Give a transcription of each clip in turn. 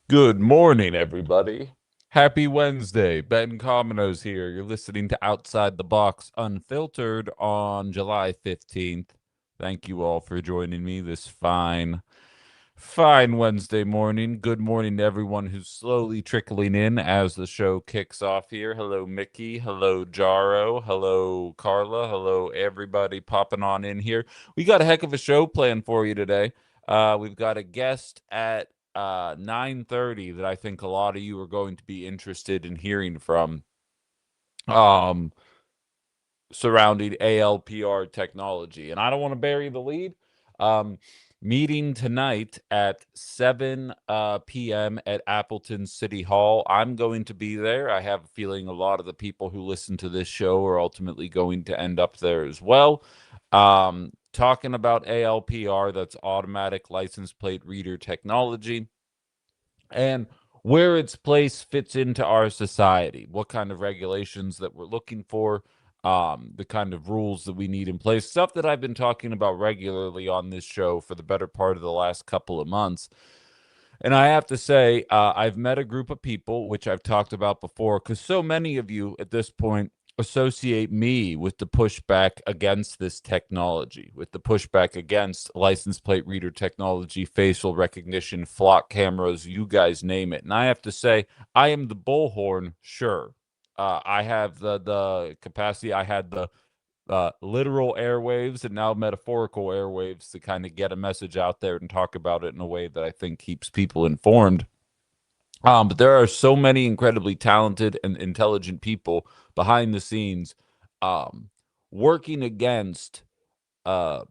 Good morning, everybody. Happy Wednesday. Ben Commonos here. You're listening to Outside the Box Unfiltered on July 15th. Thank you all for joining me this fine Wednesday morning. Good morning to everyone who's slowly trickling in as the show kicks off here. Hello, Mickey. Hello, Jaro. Hello, Carla. Hello, everybody popping on in here. We got a heck of a show planned for you today. We've got a guest at 9:30 that I think a lot of you are going to be interested in hearing from. Um, Surrounding ALPR technology. And I don't want to bury the lead. Um, Meeting tonight at 7 p.m. at Appleton City Hall. I'm going to be there. I have a feeling a lot of the people who listen to this show are ultimately going to end up there as well. Talking about ALPR, that's automatic license plate reader technology, and where its place fits into our society, what kind of regulations that we're looking for, the kind of rules that we need in place, stuff that I've been talking about regularly on this show for the better part of the last couple of months. And I have to say, I've met a group of people, which I've talked about before, because so many of you at this point associate me with the pushback against this technology, with the pushback against license plate reader technology, facial recognition, flock cameras, you guys name it. And I have to say, I am the bullhorn, sure. I have the capacity. I had the literal airwaves and now metaphorical airwaves to kind of get a message out there and talk about it in a way that I think keeps people informed. But there are so many incredibly talented and intelligent people behind the scenes, um, working against uh,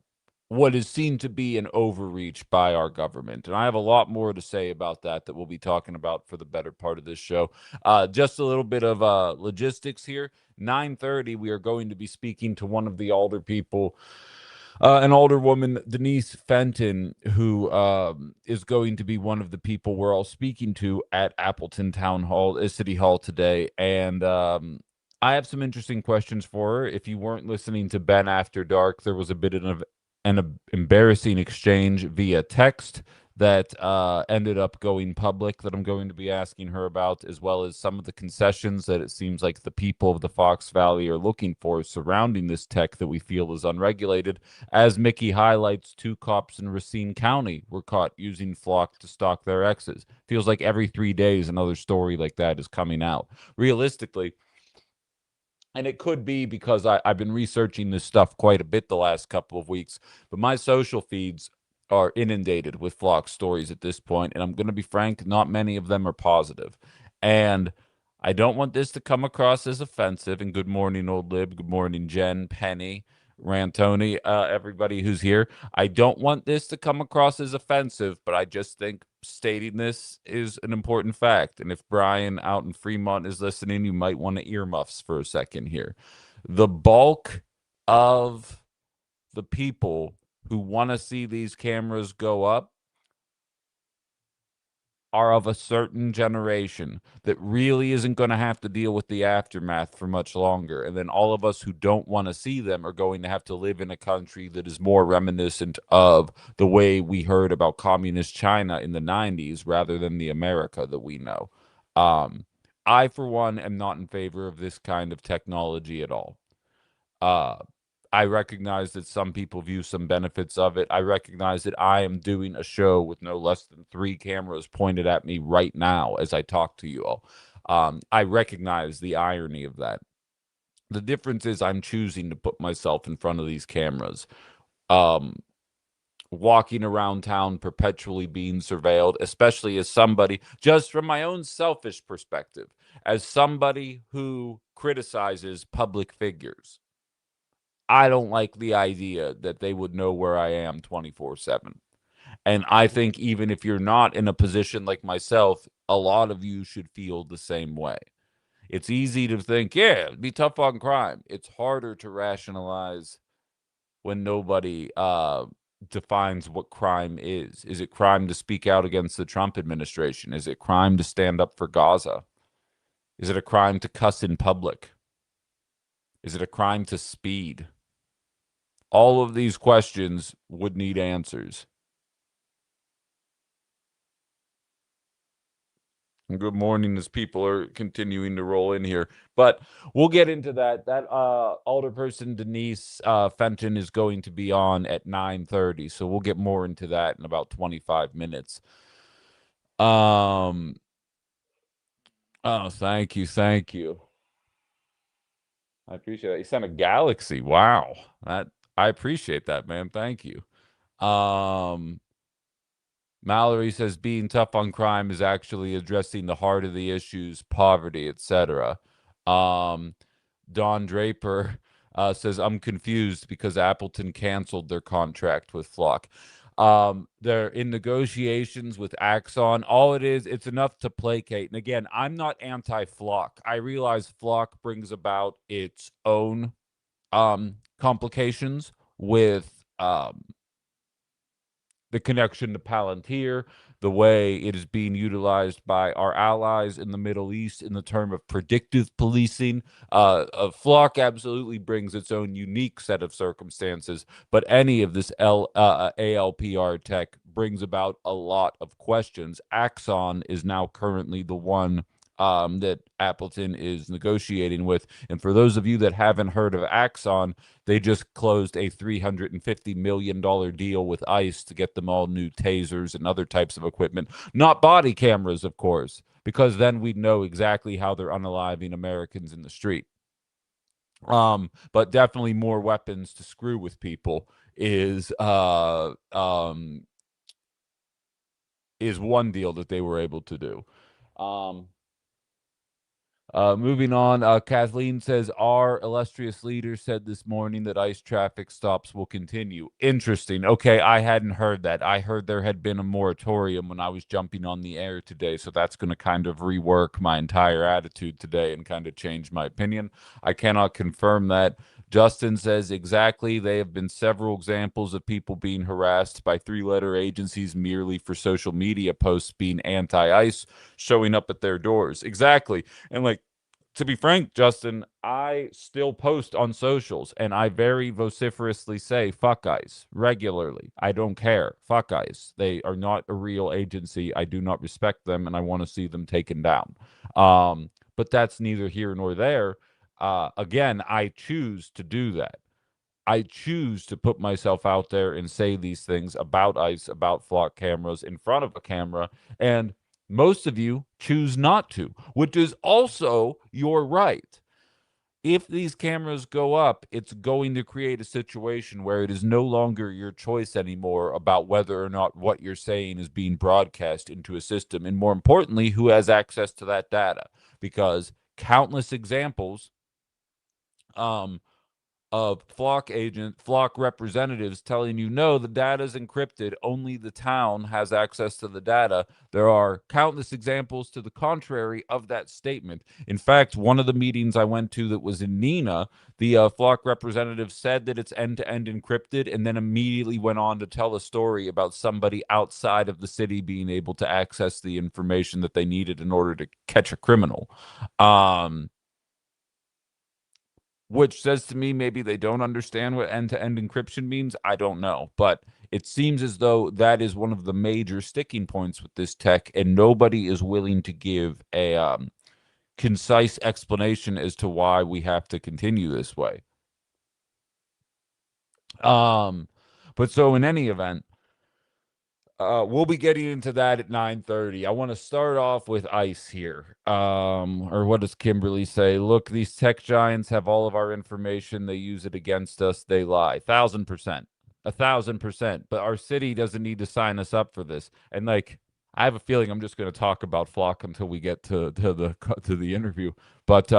what is seen to be an overreach by our government. And I have a lot more to say about that we'll be talking about for the better part of this show. Just a little bit of logistics here. 9:30, we are going to be speaking to one of the older people, an older woman, Denise Fenton, who is going to be one of the people we're all speaking to at Appleton Town Hall, City Hall today. And I have some interesting questions for her. If you weren't listening to Ben After Dark, there was a bit of an embarrassing exchange via text that ended up going public that I'm going to be asking her about, as well as some of the concessions that it seems like the people of the Fox Valley are looking for surrounding this tech that we feel is unregulated. As Mickey highlights, two cops in Racine County were caught using Flock to stalk their exes. Feels like every 3 days another story like that is coming out. Realistically, and it could be because I've been researching this stuff quite a bit the last couple of weeks, but my social feeds are inundated with Flock stories at this point, and I'm going to be frank, not many of them are positive. And I don't want this to come across as offensive. And good morning, old lib. Good morning, Jen, Penny, Rantoni, everybody who's here. I don't want this to come across as offensive, but I just think stating this is an important fact. And if Brian out in Fremont is listening, you might want to earmuffs for a second here. The bulk of the people who want to see these cameras go up are of a certain generation that really isn't going to have to deal with the aftermath for much longer. And then all of us who don't want to see them are going to have to live in a country that is more reminiscent of the way we heard about communist China in the 90s rather than the America that we know. Um, I, for one, am not in favor of this kind of technology at all. Uh, I recognize that some people view some benefits of it. I recognize that I am doing a show with no less than three cameras pointed at me right now as I talk to you all. I recognize the irony of that. The difference is I'm choosing to put myself in front of these cameras. Um, Walking around town perpetually being surveilled, especially as somebody, just from my own selfish perspective, as somebody who criticizes public figures. I don't like the idea that they would know where I am 24/7. And I think even if you're not in a position like myself, a lot of you should feel the same way. It's easy to think, yeah, be tough on crime. It's harder to rationalize when nobody defines what crime is. Is it crime to speak out against the Trump administration? Is it crime to stand up for Gaza? Is it a crime to cuss in public? Is it a crime to speed? All of these questions would need answers. Good morning as people are continuing to roll in here. But we'll get into that. That alderperson Denise Fenton is going to be on at 9:30. So we'll get more into that in about 25 minutes. Um oh, thank you, thank you. I appreciate that. You sent a galaxy. Wow. That I appreciate that, man. Thank you. Um Mallory says being tough on crime is actually addressing the heart of the issues, poverty, etc. Um, Don Draper says I'm confused because Appleton canceled their contract with Flock. They're in negotiations with Axon. All it is, it's enough to placate. And again, I'm not anti-Flock. I realize Flock brings about its own complications with the connection to Palantir, the way it is being utilized by our allies in the Middle East in the term of predictive policing. Flock absolutely brings its own unique set of circumstances, but any of this ALPR tech brings about a lot of questions. Axon is now currently the one that Appleton is negotiating with. And for those of you that haven't heard of Axon, they just closed a $350 million deal with ICE to get them all new tasers and other types of equipment. Not body cameras, of course, because then we'd know exactly how they're unaliving Americans in the street. But definitely more weapons to screw with people is one deal that they were able to do. Um, Moving on, Kathleen says our illustrious leader said this morning that ICE traffic stops will continue. Interesting. Okay, I hadn't heard that. I heard there had been a moratorium when I was jumping on the air today, so that's going to kind of rework my entire attitude today and kind of change my opinion. I cannot confirm that. Justin says exactly. They have been several examples of people being harassed by three-letter agencies merely for social media posts being anti-ICE showing up at their doors. Exactly. And like, to be frank, Justin, I still post on socials and I very vociferously say fuck ICE regularly. I don't care. Fuck ICE. They are not a real agency. I do not respect them and I want to see them taken down. But that's neither here nor there. Again, I choose to do that. I choose to put myself out there and say these things about ICE, about flock cameras in front of a camera. And most of you choose not to, which is also your right. If these cameras go up, it's going to create a situation where it is no longer your choice anymore about whether or not what you're saying is being broadcast into a system. And more importantly, who has access to that data? Because countless examples um, of flock representatives telling you no, the data is encrypted, only the town has access to the data. There are countless examples to the contrary of that statement. In fact, one of the meetings I went to that was in Nina, the flock representative said that it's end-to-end encrypted and then immediately went on to tell a story about somebody outside of the city being able to access the information that they needed in order to catch a criminal. um which says to me maybe they don't understand what end-to-end encryption means. I don't know, but it seems as though that is one of the major sticking points with this tech, and nobody is willing to give a concise explanation as to why we have to continue this way. Um, but so in any event, we'll be getting into that at 9:30. I want to start off with ICE here. Or what does Kimberly say? Look, these tech giants have all of our information. They use it against us. They lie. 1,000%. 1,000%. But our city doesn't need to sign us up for this. And like, I have a feeling I'm just going to talk about Flock until we get to the interview. But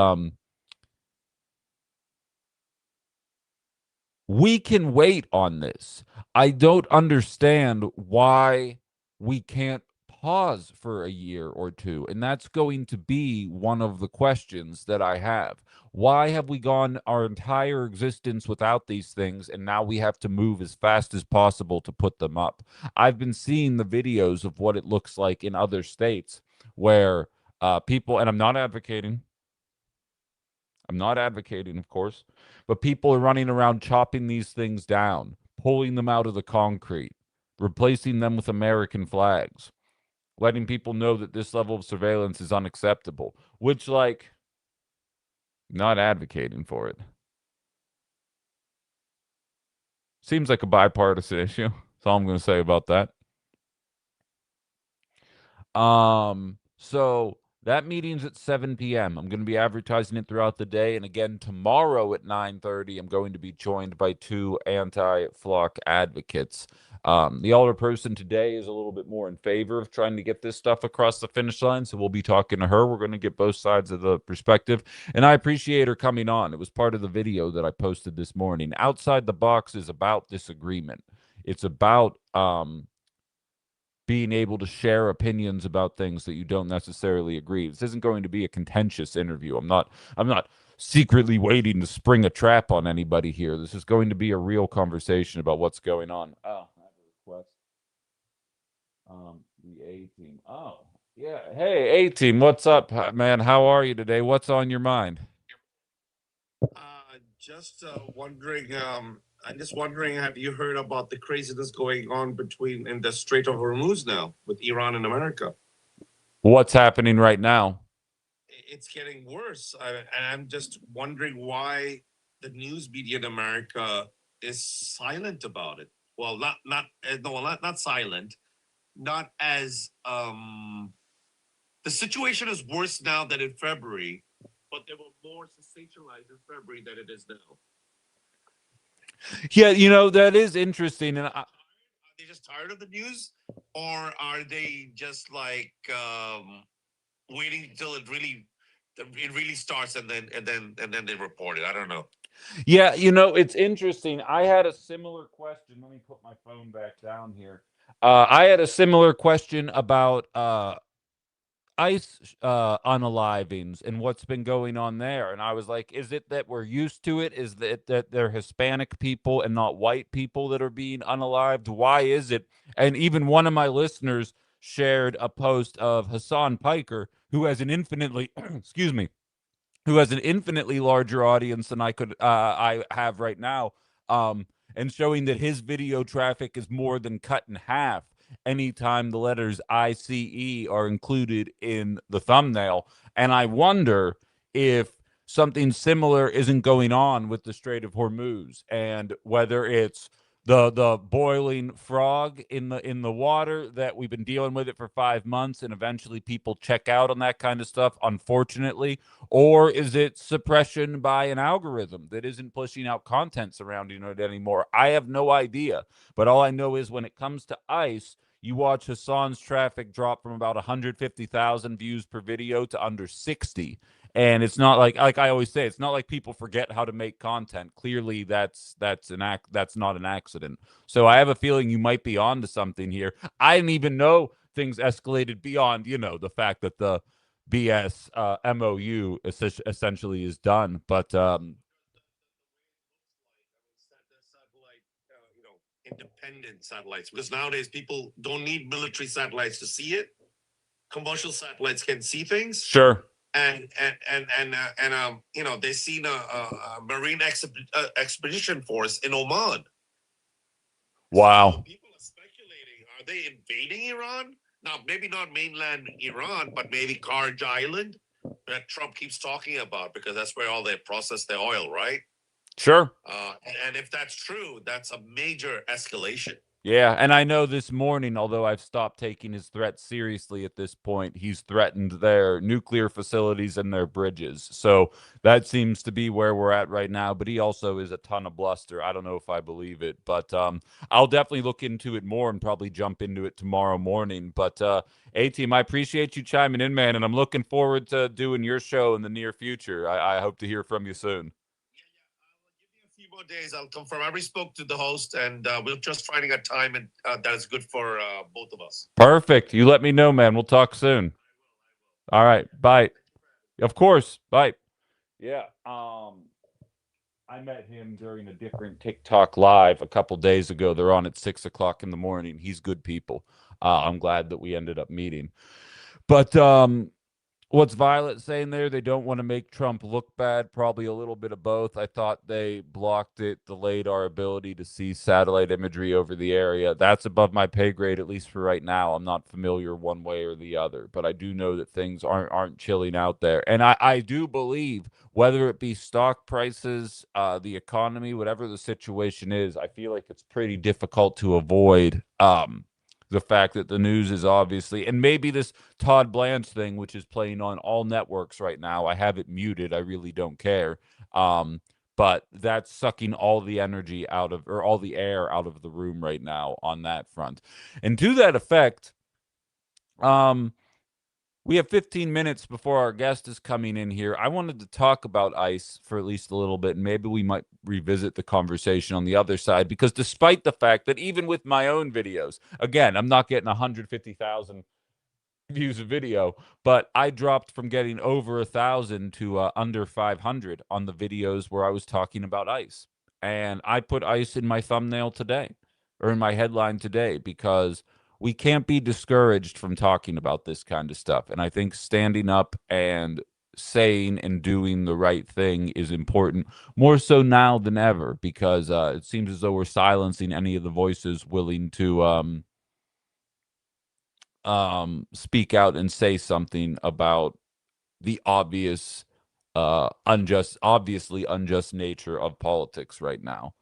we can wait on this. I don't understand why we can't pause for a year or two. And that's going to be one of the questions that I have. Why have we gone our entire existence without these things and now we have to move as fast as possible to put them up? I've been seeing the videos of what it looks like in other states where people, and I'm not advocating, of course, but people are running around chopping these things down, pulling them out of the concrete, replacing them with American flags. letting people know that this level of surveillance is unacceptable, which, like, not advocating for it. Seems like a bipartisan issue. That's all I'm going to say about that. So that meeting's at 7 p.m. I'm going to be advertising it throughout the day. And again, tomorrow at 9:30, I'm going to be joined by two anti-flock advocates. The older person today is a little bit more in favor of trying to get this stuff across the finish line. So we'll be talking to her. We're going to get both sides of the perspective. And I appreciate her coming on. It was part of the video that I posted this morning. Outside the Box is about disagreement. It's about being able to share opinions about things that you don't necessarily agree. This isn't going to be a contentious interview. I'm not secretly waiting to spring a trap on anybody here. This is going to be a real conversation about what's going on. Oh, I have a request. The A team. Oh, yeah. Hey, A team, what's up, man? How are you today? What's on your mind? Just wondering. I'm just wondering. Have you heard about the craziness going on between in the Strait of Hormuz now with Iran and America? What's happening right now? It's getting worse, and I'm just wondering why the news media in America is silent about it. Well, not no, not silent. Not as the situation is worse now than in February, but there were more sensationalized in February than it is now. Yeah, that is interesting. And Are they just tired of the news, or are they just like waiting until it really starts and then they report it? I don't know. yeah, it's interesting. I had a similar question. Let me put my phone back down here. I had a similar question about ICE unalivings and what's been going on there. And I was like, is it that we're used to it? Is that they're Hispanic people and not white people that are being unalived? Why is it? And even one of my listeners shared a post of Hassan Piker, who has an infinitely, excuse me, who has an infinitely larger audience than I have right now, and showing that his video traffic is more than cut in half anytime the letters ICE are included in the thumbnail. And I wonder if something similar isn't going on with the Strait of Hormuz, and whether it's the boiling frog in the water that we've been dealing with it for 5 months, and eventually people check out on that kind of stuff, unfortunately, or is it suppression by an algorithm that isn't pushing out content surrounding it anymore? I have no idea. But all I know is when it comes to ICE, you watch Hassan's traffic drop from about 150,000 views per video to under 60. And it's not like I always say, it's not like people forget how to make content. Clearly that's not an accident. So I have a feeling you might be on to something here. I didn't even know things escalated beyond, the fact that the BS MOU essentially is done. But Independent satellites, because nowadays people don't need military satellites to see it. Commercial satellites can see things, sure. and they seen a marine expedition force in Oman. So Wow. people are speculating: are they invading Iran? Now, maybe not mainland Iran, but maybe Karj Island that Trump keeps talking about, because that's where all they process their oil, right? Sure. And if that's true, that's a major escalation. Yeah, and I know this morning, although I've stopped taking his threats seriously at this point, he's threatened their nuclear facilities and their bridges. So that seems to be where we're at right now. But he also is a ton of bluster. I don't know if I believe it, but I'll definitely look into it more and probably jump into it tomorrow morning. But A team, I appreciate you chiming in, man, and I'm looking forward to doing your show in the near future. I hope to hear from you soon. Give me a few more days. I'll confirm. I already spoke to the host, and we're just finding a time that is good for both of us. Perfect. You let me know, man. We'll talk soon. All right. Bye. Of course. Bye. Yeah. I met him during a different TikTok live a couple days ago. They're on at 6 o'clock in the morning. He's good people. I'm glad that we ended up meeting. But What's Violet saying there? They don't want to make Trump look bad. Probably a little bit of both. I thought they blocked it, delayed our ability to see satellite imagery over the area. That's above my pay grade, at least for right now. I'm not familiar one way or the other, but I do know that things aren't chilling out there. And I do believe, whether it be stock prices, the economy, whatever the situation is, I feel like it's pretty difficult to avoid the fact that the news is obviously, and maybe this Todd Blanche thing, which is playing on all networks right now. I have it muted. I really don't care. Um, but that's sucking all the energy out of, or all the air out of the room right now on that front. And to that effect, um, we have 15 minutes before our guest is coming in here. I wanted to talk about ICE for at least a little bit, and maybe we might revisit the conversation on the other side, because despite the fact that even with my own videos, again, I'm not getting 150,000 views a video, but I dropped from getting over 1,000 to under 500 on the videos where I was talking about ICE. And I put ICE in my thumbnail today, or in my headline today, because we can't be discouraged from talking about this kind of stuff. And I think standing up and saying and doing the right thing is important, more so now than ever, because it seems as though we're silencing any of the voices willing to speak out and say something about the obviously unjust nature of politics right now.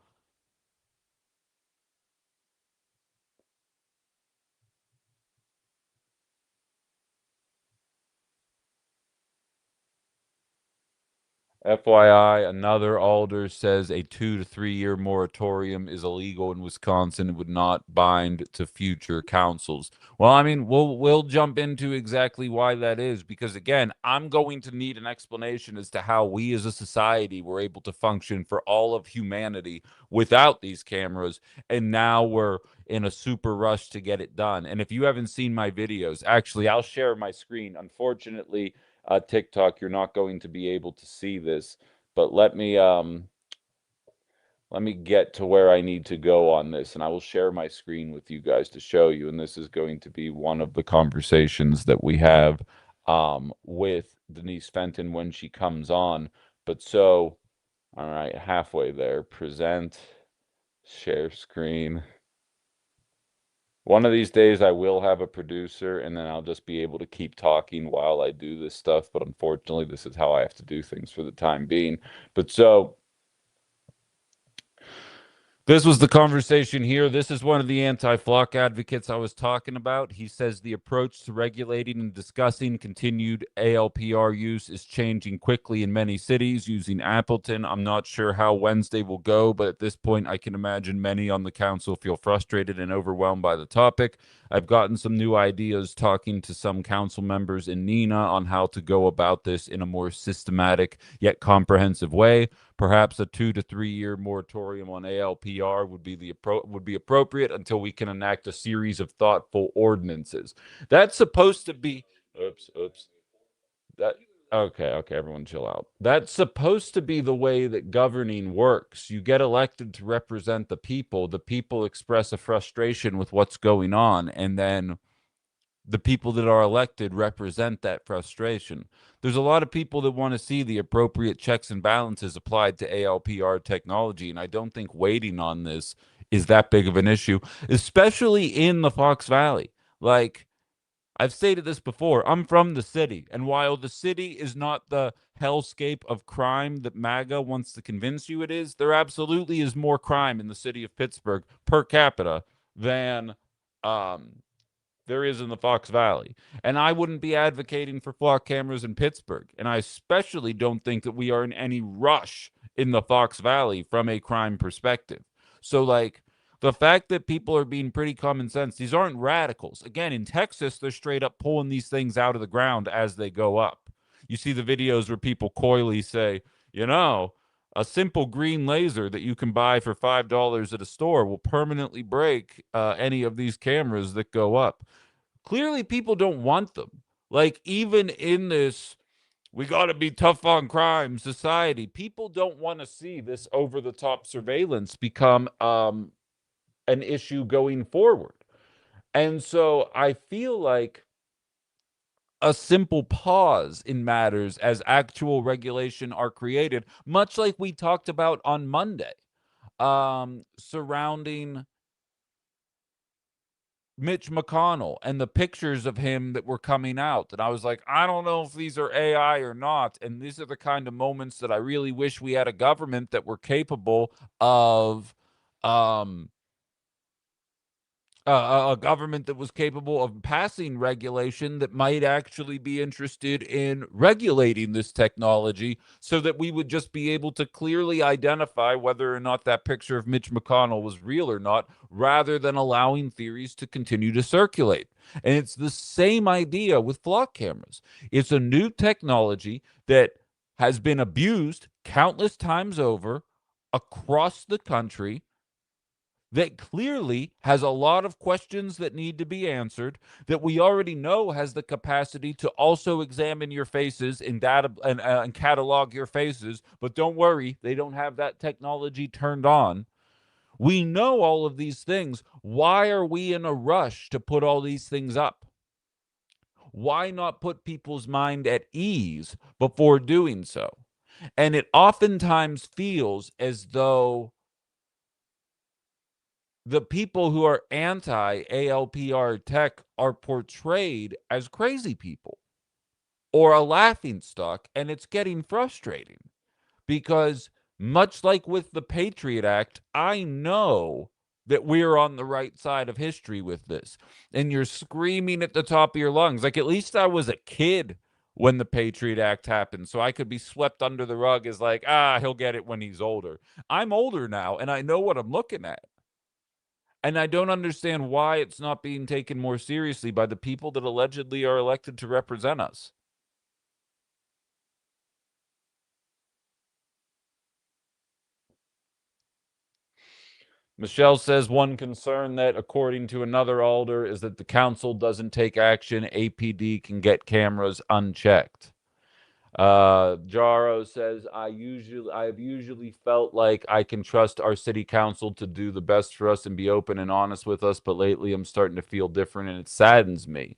FYI, another alder says a 2 to 3 year moratorium is illegal in Wisconsin and would not bind to future councils. Well, I mean, we'll jump into exactly why that is, because again, I'm going to need an explanation as to how we as a society were able to function for all of humanity without these cameras, and now we're in a super rush to get it done. And if you haven't seen my videos, actually, I'll share my screen. Unfortunately, TikTok, you're not going to be able to see this, but let me get to where I need to go on this, and I will share my screen with you guys to show you. And this is going to be one of the conversations that we have with Denise Fenton when she comes on. But so, all right, halfway there. Present, share screen. One of these days I will have a producer, and then I'll just be able to keep talking while I do this stuff. But unfortunately, this is how I have to do things for the time being. But so this was the conversation here. This is one of the anti-flock advocates I was talking about. He says the approach to regulating and discussing continued ALPR use is changing quickly in many cities using Appleton. I'm not sure how Wednesday will go, but at this point, I can imagine many on the council feel frustrated and overwhelmed by the topic. I've gotten some new ideas talking to some council members in Nina on how to go about this in a more systematic yet comprehensive way. Perhaps a 2 to 3 year moratorium on ALPR would be appropriate until we can enact a series of thoughtful ordinances. That's supposed to be. Oops. That okay, everyone chill out. That's supposed to be the way that governing works. You get elected to represent the people. The people express a frustration with what's going on, and then the people that are elected represent that frustration. There's a lot of people that want to see the appropriate checks and balances applied to ALPR technology, and I don't think waiting on this is that big of an issue, especially in the Fox Valley. Like, I've stated this before, I'm from the city, and while the city is not the hellscape of crime that MAGA wants to convince you it is, there absolutely is more crime in the city of Pittsburgh per capita than um, there is in the Fox Valley. And I wouldn't be advocating for flock cameras in Pittsburgh. And I especially don't think that we are in any rush in the Fox Valley from a crime perspective. So, like, the fact that people are being pretty common sense, these aren't radicals. Again, in Texas, they're straight up pulling these things out of the ground as they go up. You see the videos where people coyly say, you know, a simple green laser that you can buy for $5 at a store will permanently break any of these cameras that go up. Clearly, people don't want them. Like, even in this, we got to be tough on crime society, people don't want to see this over the top surveillance become an issue going forward. And so I feel like a simple pause in matters as actual regulation are created, much like we talked about on Monday, surrounding Mitch McConnell and the pictures of him that were coming out. And I was like, I don't know if these are AI or not. And these are the kind of moments that I really wish we had a government that were capable of um, a government that was capable of passing regulation that might actually be interested in regulating this technology so that we would just be able to clearly identify whether or not that picture of Mitch McConnell was real or not, rather than allowing theories to continue to circulate. And it's the same idea with flock cameras. It's a new technology that has been abused countless times over across the country, that clearly has a lot of questions that need to be answered, that we already know has the capacity to also examine your faces and data and catalog your faces. But don't worry, they don't have that technology turned on. We know all of these things. Why are we in a rush to put all these things up? Why not put people's mind at ease before doing so? And it oftentimes feels as though the people who are anti ALPR tech are portrayed as crazy people or a laughing stock, and it's getting frustrating because, much like with the Patriot Act, I know that we're on the right side of history with this. And you're screaming at the top of your lungs. Like, at least I was a kid when the Patriot Act happened, so I could be swept under the rug as like, he'll get it when he's older. I'm older now, and I know what I'm looking at. And I don't understand why it's not being taken more seriously by the people that allegedly are elected to represent us. Michelle says one concern that, according to another alder, is that the council doesn't take action. APD can get cameras unchecked. Jaro says I have usually felt like I can trust our city council to do the best for us and be open and honest with us, but lately I'm starting to feel different and it saddens me.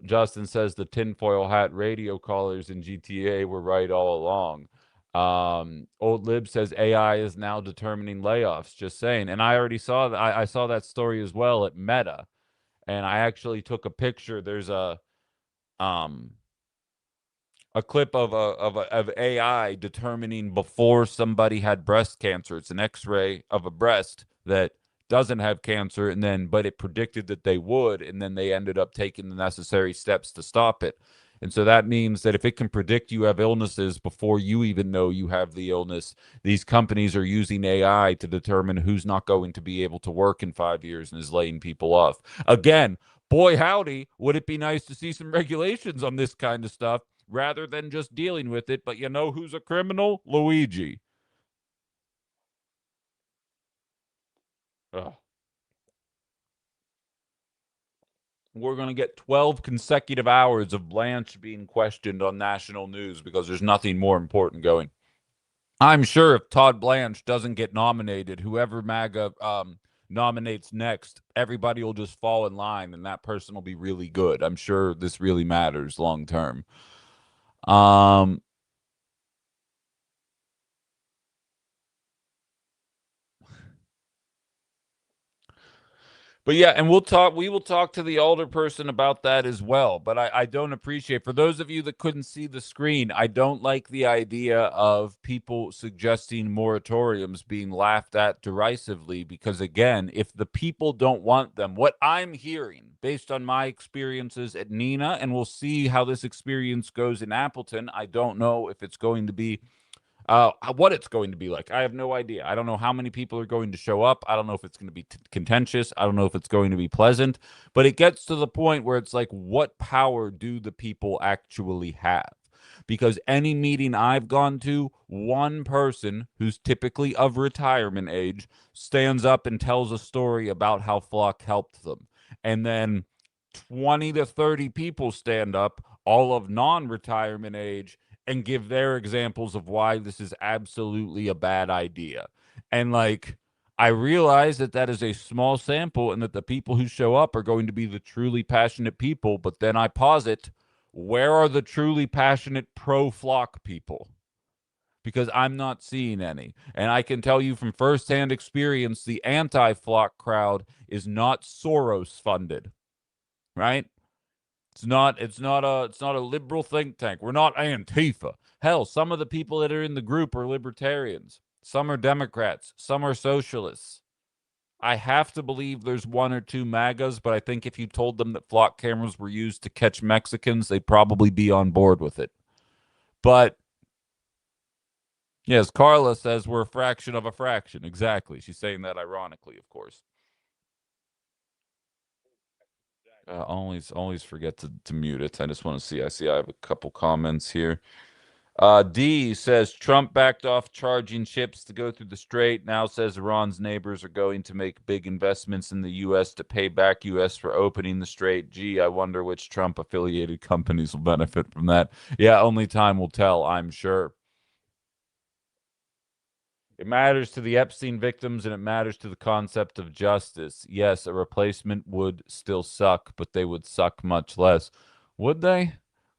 Justin says the tinfoil hat radio callers in GTA were right all along. Old Lib says AI is now determining layoffs. Just saying, and I already saw that. I saw that story as well at Meta, and I actually took a picture. There's um a clip of AI determining before somebody had breast cancer. It's an X-ray of a breast that doesn't have cancer, and then but it predicted that they would, and then they ended up taking the necessary steps to stop it. And so that means that if it can predict you have illnesses before you even know you have the illness, these companies are using AI to determine who's not going to be able to work in 5 years and is laying people off. Again, boy, howdy, would it be nice to see some regulations on this kind of stuff rather than just dealing with it. But you know who's a criminal? Luigi. Ugh. We're going to get 12 consecutive hours of Blanche being questioned on national news because there's nothing more important going. I'm sure if Todd Blanche doesn't get nominated, whoever MAGA nominates next, everybody will just fall in line and that person will be really good. I'm sure this really matters long term. Um, But yeah, and we will talk to the older person about that as well. But I don't appreciate, for those of you that couldn't see the screen, I don't like the idea of people suggesting moratoriums being laughed at derisively because, again, if the people don't want them, what I'm hearing based on my experiences at Nina, and we'll see how this experience goes in Appleton. I don't know if it's going to be what it's going to be like. I have no idea. I don't know how many people are going to show up. I don't know if it's going to be contentious. I don't know if it's going to be pleasant, but it gets to the point where it's like, what power do the people actually have? Because any meeting I've gone to, one person who's typically of retirement age stands up and tells a story about how Flock helped them. And then 20 to 30 people stand up, all of non retirement age, and give their examples of why this is absolutely a bad idea. And like, I realize that that is a small sample and that the people who show up are going to be the truly passionate people, but then I posit Where are the truly passionate pro-flock people? Because I'm not seeing any. And I can tell you from firsthand experience, the anti-flock crowd is not Soros funded, right? It's not a liberal think tank. We're not Antifa. Hell, some of the people that are in the group are libertarians. Some are Democrats. Some are socialists. I have to believe there's one or two MAGAs, but I think if you told them that flock cameras were used to catch Mexicans, they'd probably be on board with it. But yes, Carla says we're a fraction of a fraction. Exactly. She's saying that ironically, of course. Always forget to mute it. I just want to see. I see I have a couple comments here. D says Trump backed off charging ships to go through the strait. Now says Iran's neighbors are going to make big investments in the U.S. to pay back U.S. for opening the strait. Gee, I wonder which Trump affiliated companies will benefit from that. Yeah, only time will tell, I'm sure. It matters to the Epstein victims and it matters to the concept of justice. Yes, a replacement would still suck, but they would suck much less. Would they?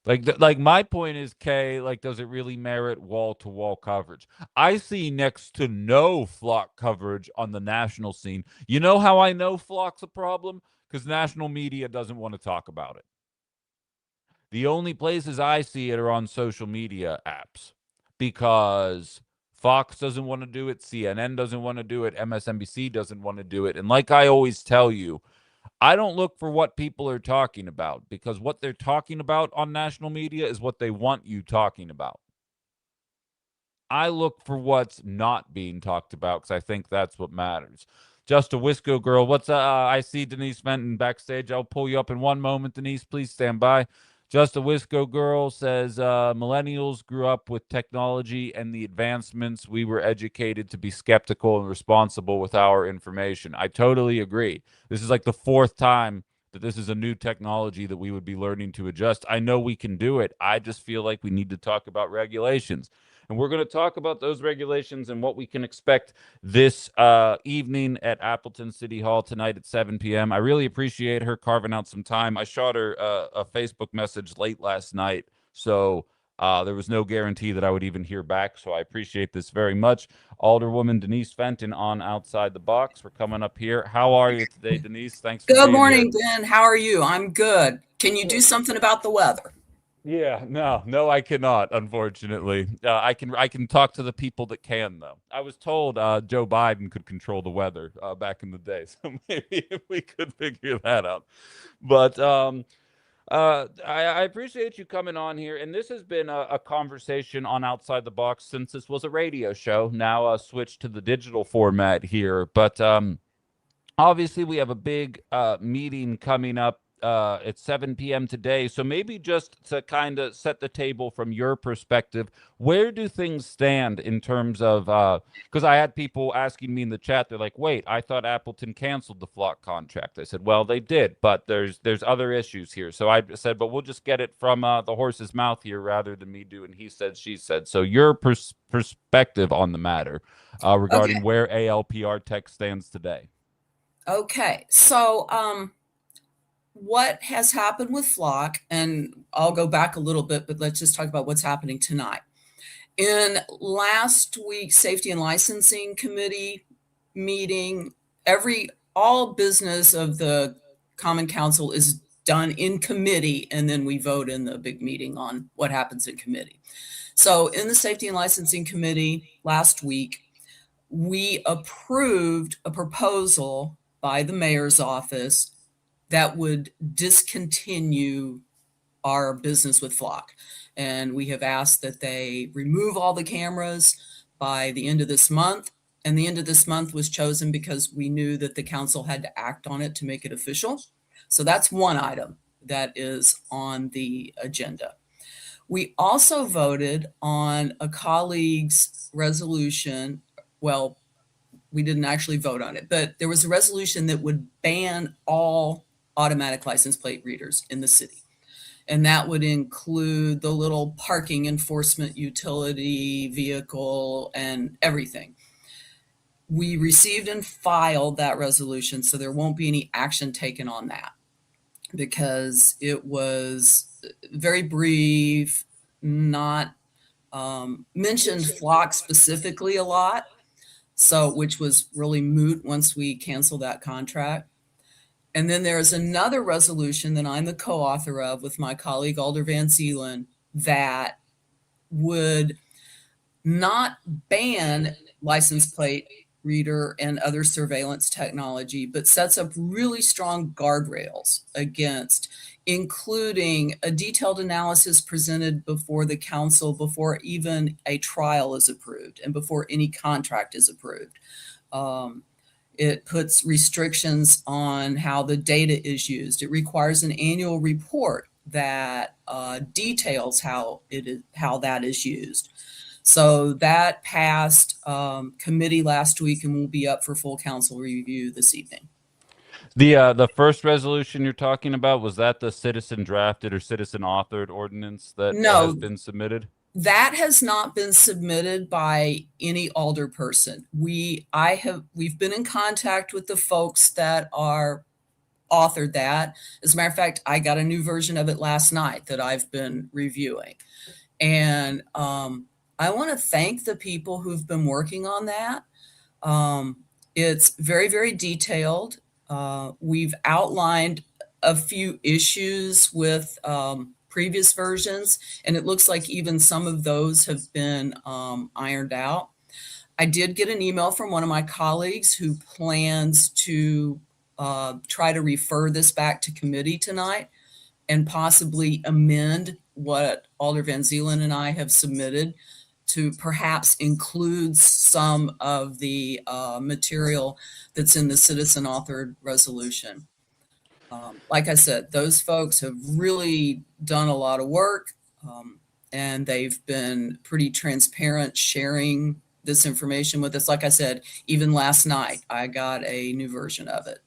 Like my point is, Kay, like, does it really merit wall-to-wall coverage? I see next to no flock coverage on the national scene. You know how I know flock's a problem? Because national media doesn't want to talk about it. The only places I see it are on social media apps because Fox doesn't want to do it, CNN doesn't want to do it, MSNBC doesn't want to do it. And like I always tell you, I don't look for what people are talking about because what they're talking about on national media is what they want you talking about. I look for what's not being talked about because I think that's what matters. Just a Wisco girl. I see Denise Fenton backstage. I'll pull you up in one moment, Denise. Please stand by. Just a Wisco girl says millennials grew up with technology and the advancements. We were educated to be skeptical and responsible with our information. I totally agree. This is like the fourth time that this is a new technology that we would be learning to adjust. I know we can do it. I just feel like we need to talk about regulations. And we're going to talk about those regulations and what we can expect this evening at Appleton City Hall tonight at 7 p.m. I really appreciate her carving out some time. I shot her a Facebook message late last night, so there was no guarantee that I would even hear back. So I appreciate this very much. Alderwoman Denise Fenton on Outside the Box. We're coming up here. How are you today, Denise? Thanks for Good being here. morning, Ben. How are you? I'm good. Can you do something about the weather? Yeah, no, I cannot. Unfortunately, I can talk to the people that can, though. I was told Joe Biden could control the weather back in the day, so maybe if we could figure that out. But I appreciate you coming on here, and this has been a conversation on Outside the Box since this was a radio show. Now switched to the digital format here, but obviously we have a big meeting coming up at 7 p.m. today. So maybe just to kind of set the table from your perspective, where do things stand in terms of because I had people asking me in the chat, they're like, wait, I thought Appleton canceled the flock contract. I said, well, they did, but there's other issues here. So I said, but we'll just get it from the horse's mouth here rather than me doing he said, she said. So your perspective on the matter regarding Okay. where ALPR tech stands today. Okay. So, what has happened with Flock, and I'll go back a little bit, but let's just talk about what's happening tonight. In last week's Safety and Licensing Committee meeting, all business of the Common Council is done in committee, and then we vote in the big meeting on what happens in committee. So, in the Safety and Licensing Committee last week, we approved a proposal by the mayor's office that would discontinue our business with Flock. And we have asked that they remove all the cameras by the end of this month. And the end of this month was chosen because we knew that the council had to act on it to make it official. So that's one item that is on the agenda. We also voted on a colleague's resolution. Well, we didn't actually vote on it, but there was a resolution that would ban all automatic license plate readers in the city. And that would include the little parking enforcement utility vehicle and everything. We received and filed that resolution, so there won't be any action taken on that because it was very brief, not mentioned Flock specifically a lot, so which was really moot once we canceled that contract. And then there's another resolution that I'm the co-author of with my colleague Alder Van Zeelen that would not ban license plate reader and other surveillance technology, but sets up really strong guardrails against, including a detailed analysis presented before the council before even a trial is approved and before any contract is approved. It puts restrictions on how the data is used. It requires an annual report that details how that is used. So that passed committee last week and will be up for full council review this evening. The first resolution you're talking about, was that the citizen drafted or citizen authored ordinance that has been submitted? That has not been submitted by any alder person. We've been in contact with the folks that are authored that. As a matter of fact, I got a new version of it last night that I've been reviewing. And I want to thank the people who've been working on that. It's very, very detailed. We've outlined a few issues with previous versions, and it looks like even some of those have been ironed out. I did get an email from one of my colleagues who plans to try to refer this back to committee tonight and possibly amend what Alder Van Zeelen and I have submitted to perhaps include some of the material that's in the citizen authored resolution. Like I said, those folks have really done a lot of work, and they've been pretty transparent sharing this information with us. Like I said, even last night, I got a new version of it.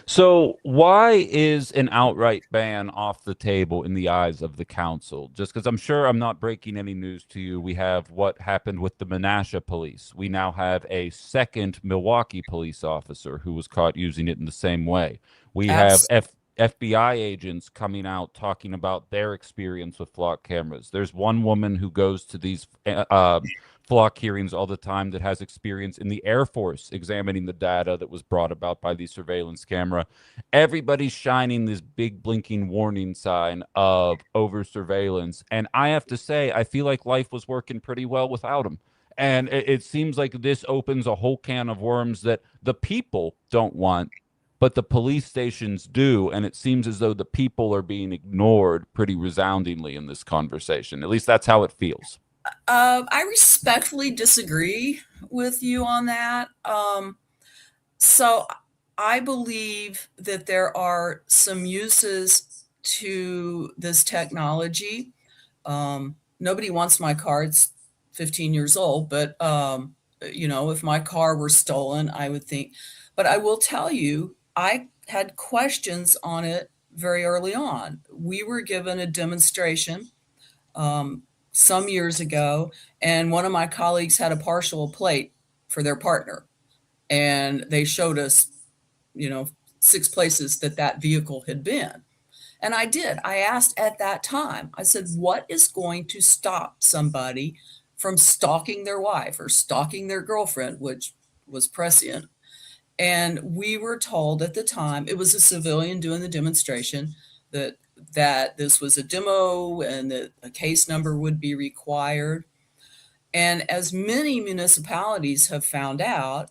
So why is an outright ban off the table in the eyes of the council? Just because I'm sure I'm not breaking any news to you. We have what happened with the Menasha police. We now have a second Milwaukee police officer who was caught using it in the same way. We have FBI agents coming out talking about their experience with flock cameras. There's one woman who goes to these flock hearings all the time that has experience in the Air Force examining the data that was brought about by the surveillance camera. Everybody's shining this big blinking warning sign of over surveillance. And I have to say, I feel like life was working pretty well without them. And it seems like this opens a whole can of worms that the people don't want, but the police stations do. And it seems as though the people are being ignored pretty resoundingly in this conversation. At least that's how it feels. I respectfully disagree with you on that. So I believe that there are some uses to this technology. Nobody wants my car. It's 15 years old, but if my car were stolen, I would think. But I will tell you, I had questions on it very early on. We were given a demonstration some years ago, and one of my colleagues had a partial plate for their partner, and they showed us 6 places that vehicle had been. And I asked at that time, I said, what is going to stop somebody from stalking their wife or stalking their girlfriend, which was prescient? And we were told at the time, it was a civilian doing the demonstration, that this was a demo and that a case number would be required. And as many municipalities have found out,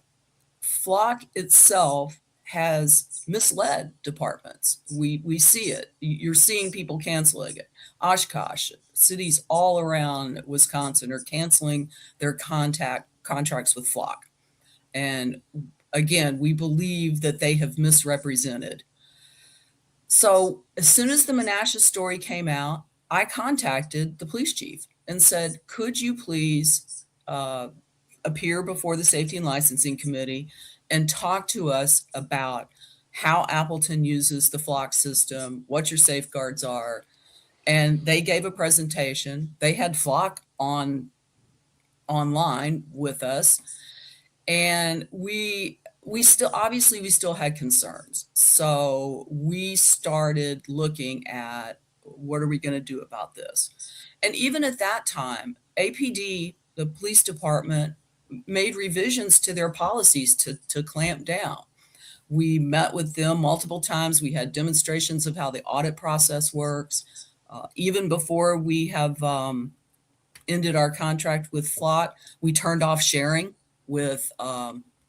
Flock itself has misled departments. We see it. You're seeing people canceling it. Oshkosh, cities all around Wisconsin are canceling their contracts with Flock. And again, we believe that they have misrepresented. So as soon as the Menasha story came out, I contacted the police chief and said, could you please appear before the Safety and Licensing Committee and talk to us about how Appleton uses the Flock system, what your safeguards are. And they gave a presentation. They had Flock online with us. And we still had concerns. So we started looking at what are we going to do about this? And even at that time, APD, the police department, made revisions to their policies to clamp down. We met with them multiple times. We had demonstrations of how the audit process works. Even before we have ended our contract with Flock, we turned off sharing with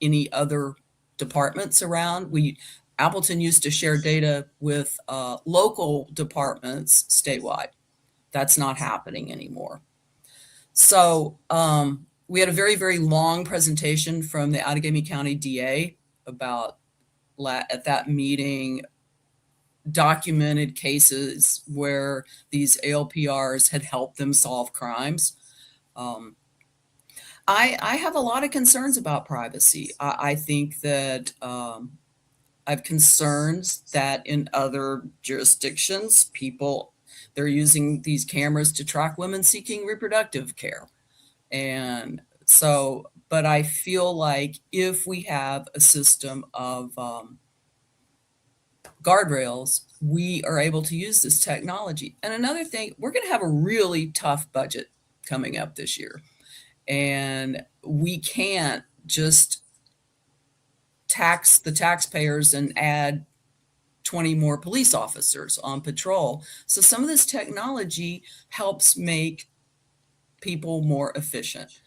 any other departments around. Appleton used to share data with local departments statewide. That's not happening anymore. So we had a very, very long presentation from the Outagamie County DA about, at that meeting, documented cases where these ALPRs had helped them solve crimes. I have a lot of concerns about privacy. I think that I have concerns that in other jurisdictions, they're using these cameras to track women seeking reproductive care. And so, but I feel like if we have a system of guardrails, we are able to use this technology. And another thing, we're going to have a really tough budget coming up this year. And we can't just tax the taxpayers and add 20 more police officers on patrol. So some of this technology helps make people more efficient.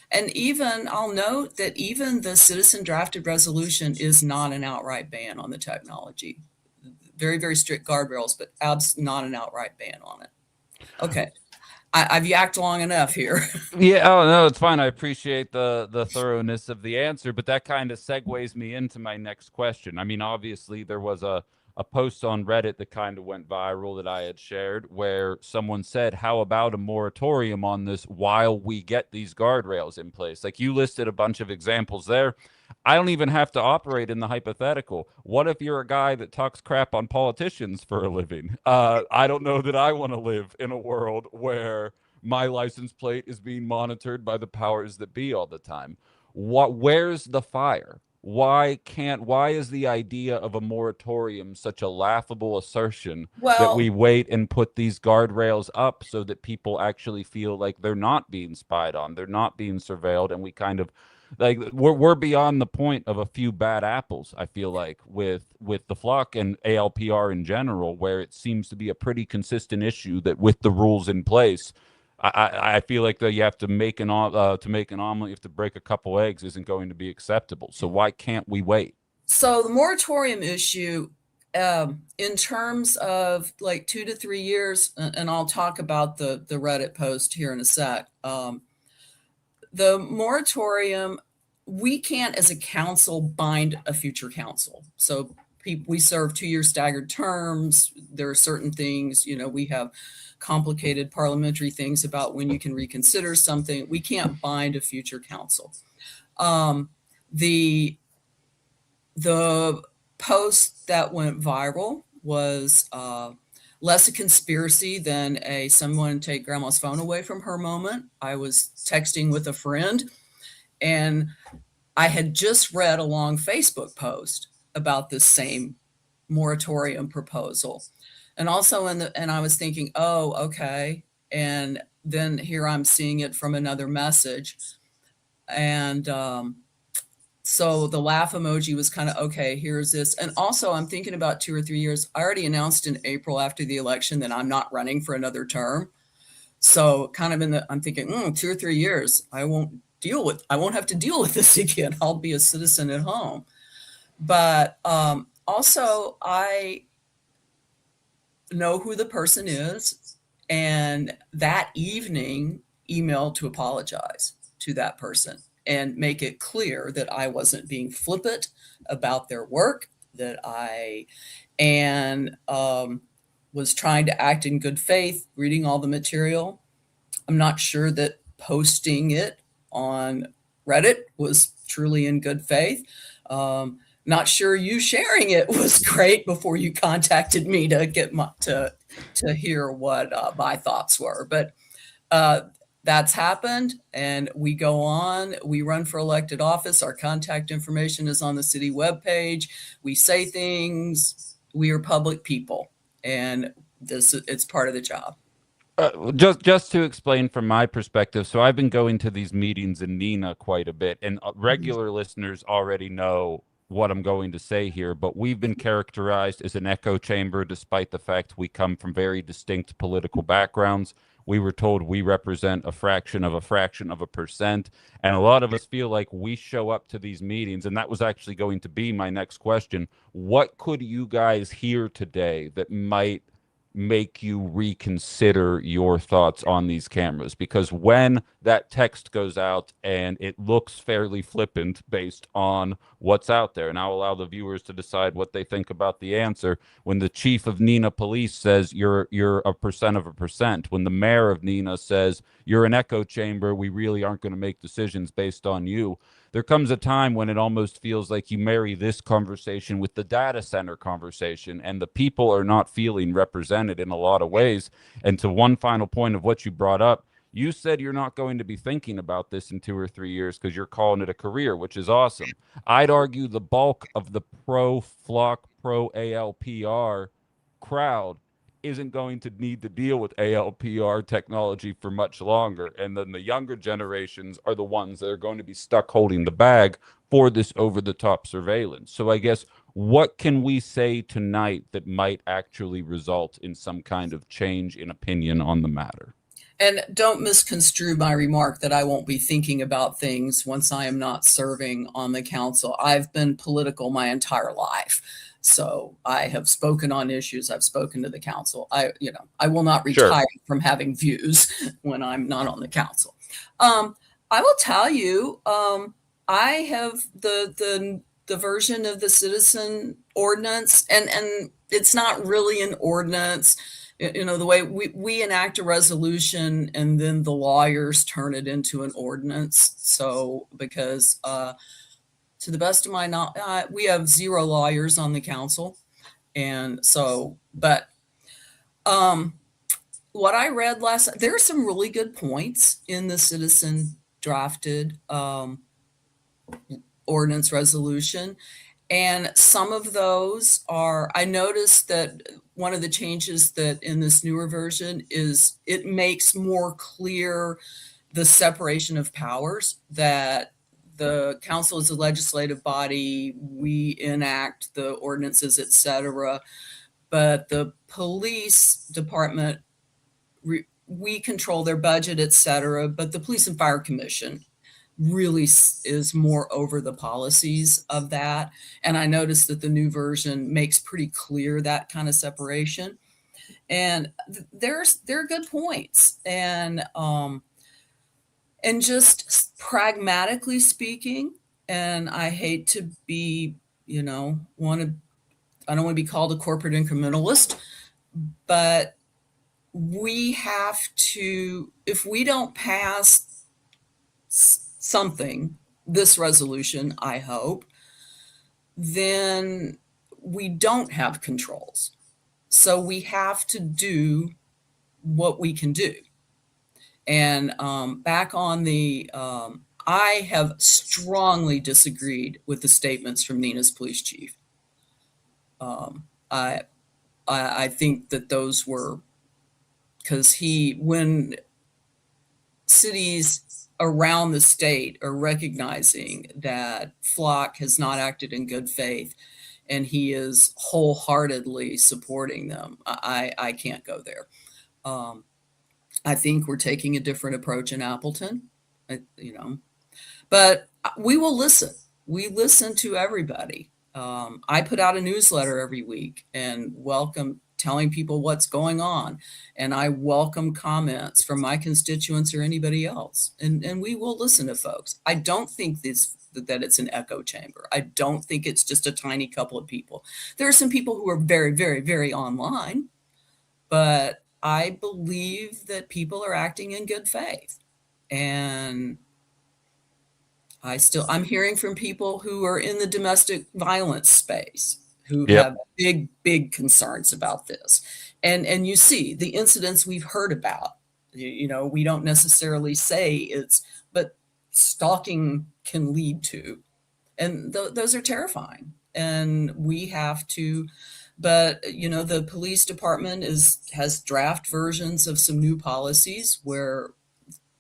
And even, I'll note that even the citizen drafted resolution is not an outright ban on the technology. Very, very strict guardrails, but not an outright ban on it. Okay. I've yacked long enough here. Yeah, oh no, it's fine. I appreciate the thoroughness of the answer, but that kind of segues me into my next question. I mean, obviously there was a post on Reddit that kind of went viral that I had shared where someone said, how about a moratorium on this while we get these guardrails in place? Like, you listed a bunch of examples there. I don't even have to operate in the hypothetical. What if you're a guy that talks crap on politicians for a living? I don't know that I want to live in a world where my license plate is being monitored by the powers that be all the time. Where's the fire? Why is the idea of a moratorium such a laughable assertion that we wait and put these guardrails up so that people actually feel like they're not being spied on, they're not being surveilled, and we kind of, like, we're beyond the point of a few bad apples, I feel like, with the Flock and ALPR in general, where it seems to be a pretty consistent issue that with the rules in place, I feel like that you have to make an omelet, you have to break a couple eggs isn't going to be acceptable. So why can't we wait? So the moratorium issue, in terms of like 2 to 3 years, and I'll talk about the Reddit post here in a sec. The moratorium, we can't as a council bind a future council. So we serve 2-year staggered terms. There are certain things, we have complicated parliamentary things about when you can reconsider something. We can't bind a future council. The post that went viral was less a conspiracy than someone take grandma's phone away from her moment. I was texting with a friend, and I had just read a long Facebook post about this same moratorium proposal. And also and I was thinking, oh, okay. And then here I'm seeing it from another message. And so the laugh emoji was kind of, okay, here's this. And also I'm thinking about 2 or 3 years. I already announced in April after the election that I'm not running for another term. So kind of I'm thinking, 2 or 3 years, I won't have to deal with this again. I'll be a citizen at home. But also I know who the person is, and that evening emailed to apologize to that person and make it clear that I wasn't being flippant about their work, that I was trying to act in good faith, reading all the material. I'm not sure that posting it on Reddit was truly in good faith. Not sure you sharing it was great before you contacted me to get to hear what my thoughts were. But that's happened, and we go on. We run for elected office. Our contact information is on the city webpage. We say things. We are public people, and it's part of the job. Just to explain from my perspective, so I've been going to these meetings in Nina quite a bit, and regular listeners already know what I'm going to say here, but we've been characterized as an echo chamber despite the fact we come from very distinct political backgrounds. We were told we represent a fraction of a percent, and a lot of us feel like we show up to these meetings, and that was actually going to be my next question. What could you guys hear today that might make you reconsider your thoughts on these cameras? Because when that text goes out and it looks fairly flippant based on what's out there, and I'll allow the viewers to decide what they think about the answer. When the chief of Nina Police says you're a percent of a percent, when the mayor of Nina says you're an echo chamber, we really aren't going to make decisions based on you. There comes a time when it almost feels like you marry this conversation with the data center conversation, and the people are not feeling represented in a lot of ways. And to one final point of what you brought up, you said you're not going to be thinking about this in 2 or 3 years because you're calling it a career, which is awesome. I'd argue the bulk of the pro flock, pro ALPR crowd isn't going to need to deal with ALPR technology for much longer. And then the younger generations are the ones that are going to be stuck holding the bag for this over the top surveillance. So I guess what can we say tonight that might actually result in some kind of change in opinion on the matter? And don't misconstrue my remark that I won't be thinking about things once I am not serving on the council. I've been political my entire life. So I have spoken on issues. I've spoken to the council. I will not retire from having views when I'm not on the council. I will tell you, I have the version of the citizen ordinance, and it's not really an ordinance. The way we enact a resolution and then the lawyers turn it into an ordinance. So because to the best of my knowledge, we have 0 lawyers on the council. And so, but what I read there are some really good points in the citizen drafted ordinance resolution. And some of those I noticed that one of the changes that in this newer version is it makes more clear the separation of powers, that the council is a legislative body, we enact the ordinances, etc. But the police department, we control their budget, etc. But the Police and Fire Commission really is more over the policies of that. And I noticed that the new version makes pretty clear that kind of separation. And there are good points. And just pragmatically speaking, and I hate to be, I don't want to be called a corporate incrementalist, but we have to, if we don't pass something, this resolution, I hope, then we don't have controls. So we have to do what we can do. And back on I have strongly disagreed with the statements from Nina's police chief. I think that those were because when cities around the state are recognizing that Flock has not acted in good faith and he is wholeheartedly supporting them, I can't go there. I think we're taking a different approach in Appleton, but we will listen. We listen to everybody. I put out a newsletter every week and telling people what's going on. And I welcome comments from my constituents or anybody else. And we will listen to folks. I don't think that it's an echo chamber. I don't think it's just a tiny couple of people. There are some people who are very, very, very online, but I believe that people are acting in good faith. And I'm hearing from people who are in the domestic violence space who have big, big concerns about this. And you see the incidents we've heard about, we don't necessarily say but stalking can lead to, and those are terrifying. And we have to But the police department has draft versions of some new policies where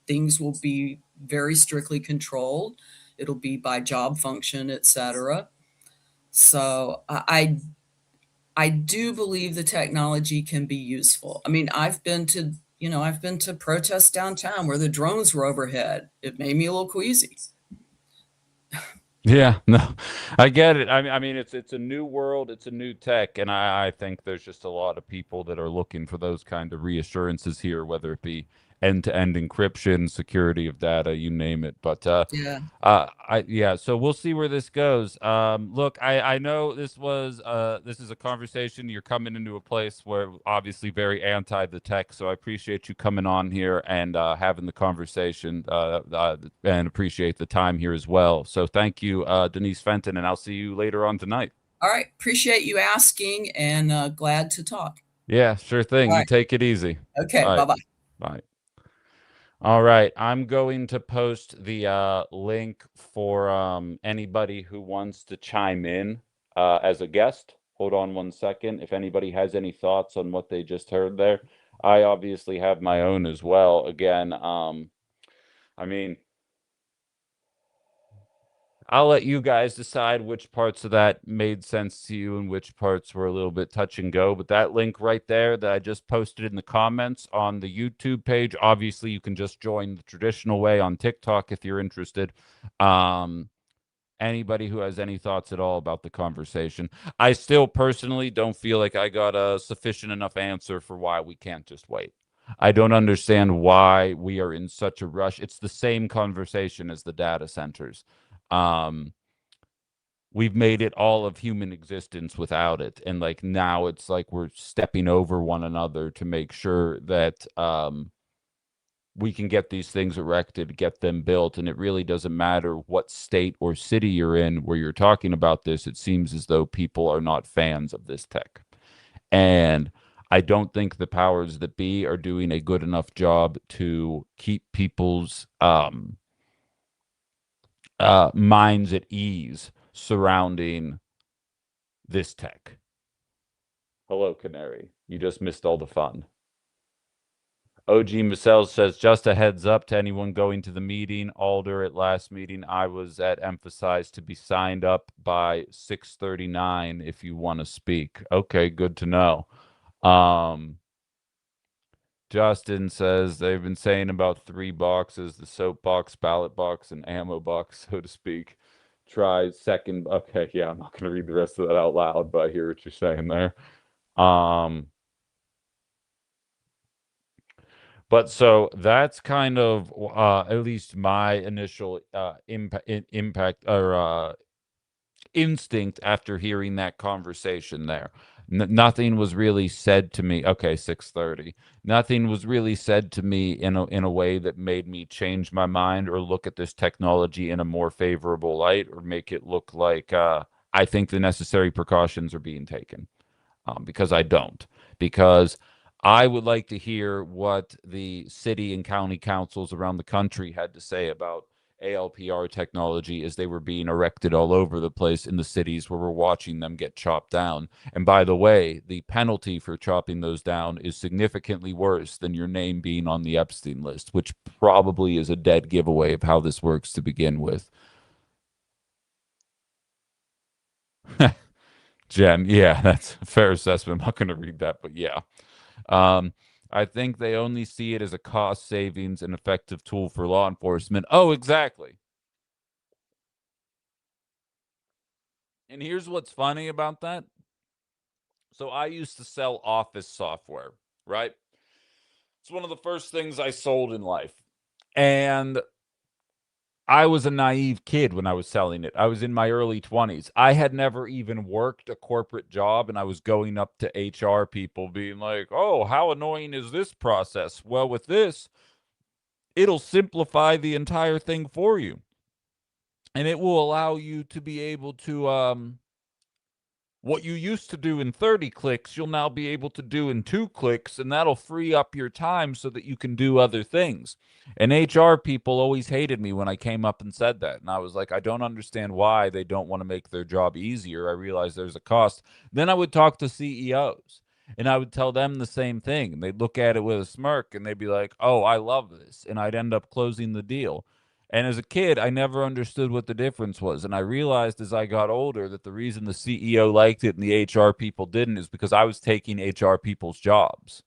things will be very strictly controlled. It'll be by job function, etc. So I do believe the technology can be useful. I mean, I've been to protests downtown where the drones were overhead. It made me a little queasy. Yeah, no, I get it. I mean, it's a new world, it's a new tech, and I think there's just a lot of people that are looking for those kind of reassurances here, whether it be end-to-end encryption, security of data, you name it. But Yeah. yeah, so we'll see where this goes. Look, I know this is a conversation. You're coming into a place where obviously very anti the tech, so I appreciate you coming on here and having the conversation, and appreciate the time here as well. So thank you, Denise Fenton, and I'll see you later on tonight. All right. Appreciate you asking and glad to talk. Yeah, sure thing. All You right. take it easy. Okay. All Bye right. bye. Bye. All right, I'm going to post the link for anybody who wants to chime in as a guest. Hold on one second. If anybody has any thoughts on what they just heard there, I obviously have my own as well. Again, I mean, I'll let you guys decide which parts of that made sense to you and which parts were a little bit touch and go. But that link right there that I just posted in the comments on the YouTube page, obviously you can just join the traditional way on TikTok if you're interested. Um, Anybody who has any thoughts at all about the conversation. I still personally don't feel like I got a sufficient enough answer for why we can't just wait. I don't understand why we are in such a rush. It's the same conversation as the data centers. Um, we've made it all of human existence without it. And like now it's like we're stepping over one another to make sure that we can get these things erected, get them built. And it really doesn't matter what state or city you're in where you're talking about this. It seems as though people are not fans of this tech. And I don't think the powers that be are doing a good enough job to keep people's minds at ease surrounding this tech. Hello, Canary. You just missed all the fun. OG Marcel says, just a heads up to anyone going to the meeting. Alder at last meeting I was at emphasized to be signed up by 6:39 if you want to speak. Okay, good to know. Um, Justin says they've been saying about three boxes, the soap box, ballot box, and ammo box, so to speak. Try second. Okay, yeah, I'm not going to read the rest of that out loud, but I hear what you're saying there. But so that's kind of at least my initial impact or instinct after hearing that conversation there. Nothing was really said to me. Okay, 6:30. Nothing was really said to me in a way that made me change my mind or look at this technology in a more favorable light or make it look like I think the necessary precautions are being taken, because I don't. Because I would like to hear what the city and county councils around the country had to say about ALPR technology as they were being erected all over the place in the cities where we're watching them get chopped down. And by the way, the penalty for chopping those down is significantly worse than your name being on the Epstein list, which probably is a dead giveaway of how this works to begin with. Jen, yeah, that's a fair assessment. I'm not going to read that, but yeah. Um, I think they only see it as a cost savings and effective tool for law enforcement. Oh, exactly. And here's what's funny about that. So I used to sell office software, right? It's one of the first things I sold in life. And I was a naive kid when I was selling it. I was in my early 20s. I had never even worked a corporate job, and I was going up to HR people being like, oh, how annoying is this process? Well, with this, it'll simplify the entire thing for you. And it will allow you to be able to what you used to do in 30 clicks, you'll now be able to do in 2 clicks, and that'll free up your time so that you can do other things. And HR people always hated me when I came up and said that. And I was like, I don't understand why they don't want to make their job easier. I realize there's a cost. Then I would talk to CEOs and I would tell them the same thing. And they'd look at it with a smirk and they'd be like, oh, I love this. And I'd end up closing the deal. And as a kid, I never understood what the difference was. And I realized as I got older that the reason the CEO liked it and the HR people didn't is because I was taking HR people's jobs.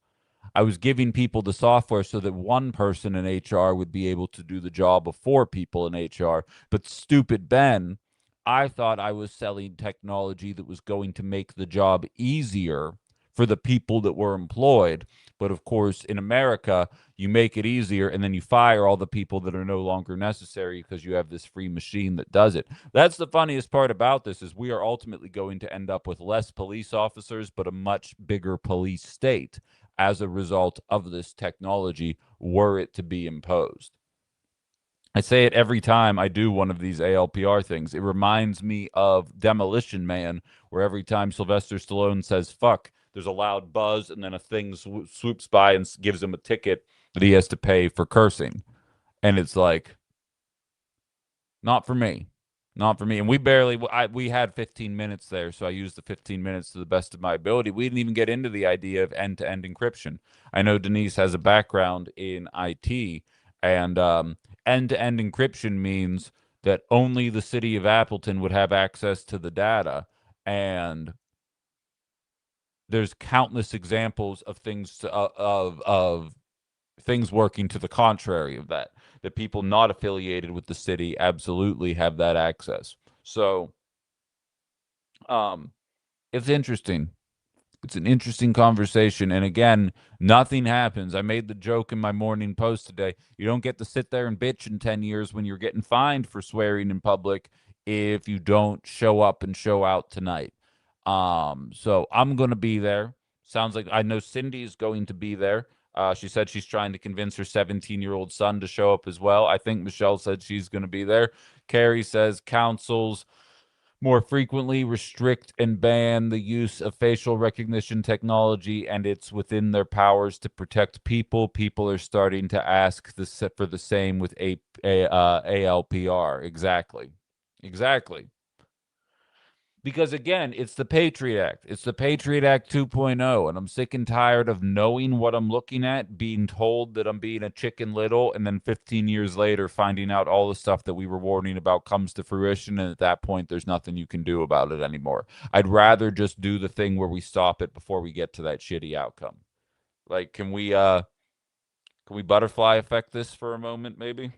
I was giving people the software so that one person in HR would be able to do the job of four people in HR. But stupid Ben, I thought I was selling technology that was going to make the job easier for the people that were employed. But of course, in America, you make it easier and then you fire all the people that are no longer necessary because you have this free machine that does it. That's the funniest part about this is we are ultimately going to end up with less police officers, but a much bigger police state as a result of this technology were it to be imposed. I say it every time I do one of these ALPR things. It reminds me of Demolition Man, where every time Sylvester Stallone says fuck, there's a loud buzz and then a thing swoops by and gives him a ticket that he has to pay for cursing. And it's like, not for me. Not for me. And we had 15 minutes there, so I used the 15 minutes to the best of my ability. We didn't even get into the idea of end-to-end encryption. I know Denise has a background in IT, and end-to-end encryption means that only the city of Appleton would have access to the data. And there's countless examples of things of things working to the contrary of that, that people not affiliated with the city absolutely have that access. So it's interesting. It's an interesting conversation. And again, nothing happens. I made the joke in my morning post today. You don't get to sit there and bitch in 10 years when you're getting fined for swearing in public if you don't show up and show out tonight. So I'm going to be there. Sounds like I know Cindy's going to be there. She said she's trying to convince her 17-year-old son to show up as well. I think Michelle said she's going to be there. Carrie says councils more frequently restrict and ban the use of facial recognition technology, and it's within their powers to protect people. People are starting to ask for the same with ALPR. Exactly. Exactly. Because again, it's the Patriot Act. It's the Patriot Act 2.0, and I'm sick and tired of knowing what I'm looking at, being told that I'm being a chicken little, and then 15 years later finding out all the stuff that we were warning about comes to fruition, and at that point there's nothing you can do about it anymore. I'd rather just do the thing where we stop it before we get to that shitty outcome. Like, can we butterfly effect this for a moment, maybe?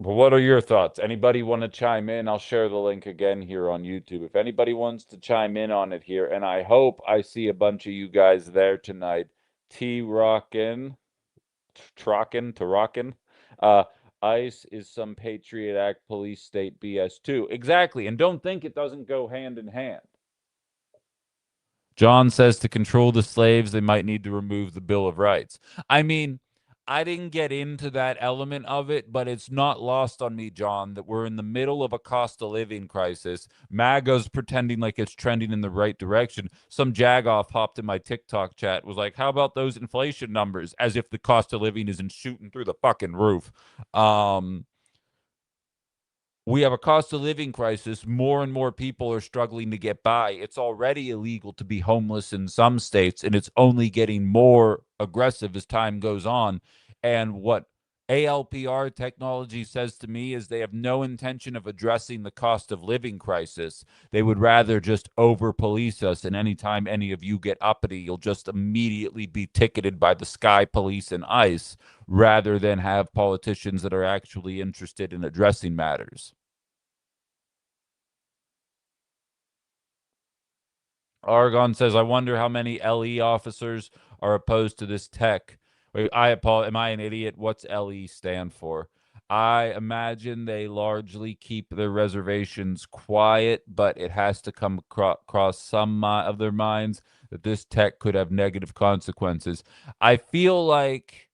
Well, what are your thoughts? Anybody want to chime in? I'll share the link again here on YouTube. If anybody wants to chime in on it here, and I hope I see a bunch of you guys there tonight. T Rockin, Trockin, to Rockin. Uh, ICE is some Patriot Act police state BS too. Exactly. And don't think it doesn't go hand in hand. John says to control the slaves, they might need to remove the Bill of Rights. I mean, I didn't get into that element of it, but it's not lost on me, John, that we're in the middle of a cost of living crisis. MAGA's pretending like it's trending in the right direction. Some jagoff hopped in my TikTok chat, was like, how about those inflation numbers? As if the cost of living isn't shooting through the fucking roof. We have a cost of living crisis. More and more people are struggling to get by. It's already illegal to be homeless in some states, and it's only getting more aggressive as time goes on. And what ALPR technology says to me is they have no intention of addressing the cost of living crisis. They would rather just over police us. And anytime any of you get uppity, you'll just immediately be ticketed by the Sky Police and ICE rather than have politicians that are actually interested in addressing matters. Argon says, I wonder how many LE officers are opposed to this tech. Wait, am I an idiot? What's LE stand for? I imagine they largely keep their reservations quiet, but it has to come across some of their minds that this tech could have negative consequences. I feel like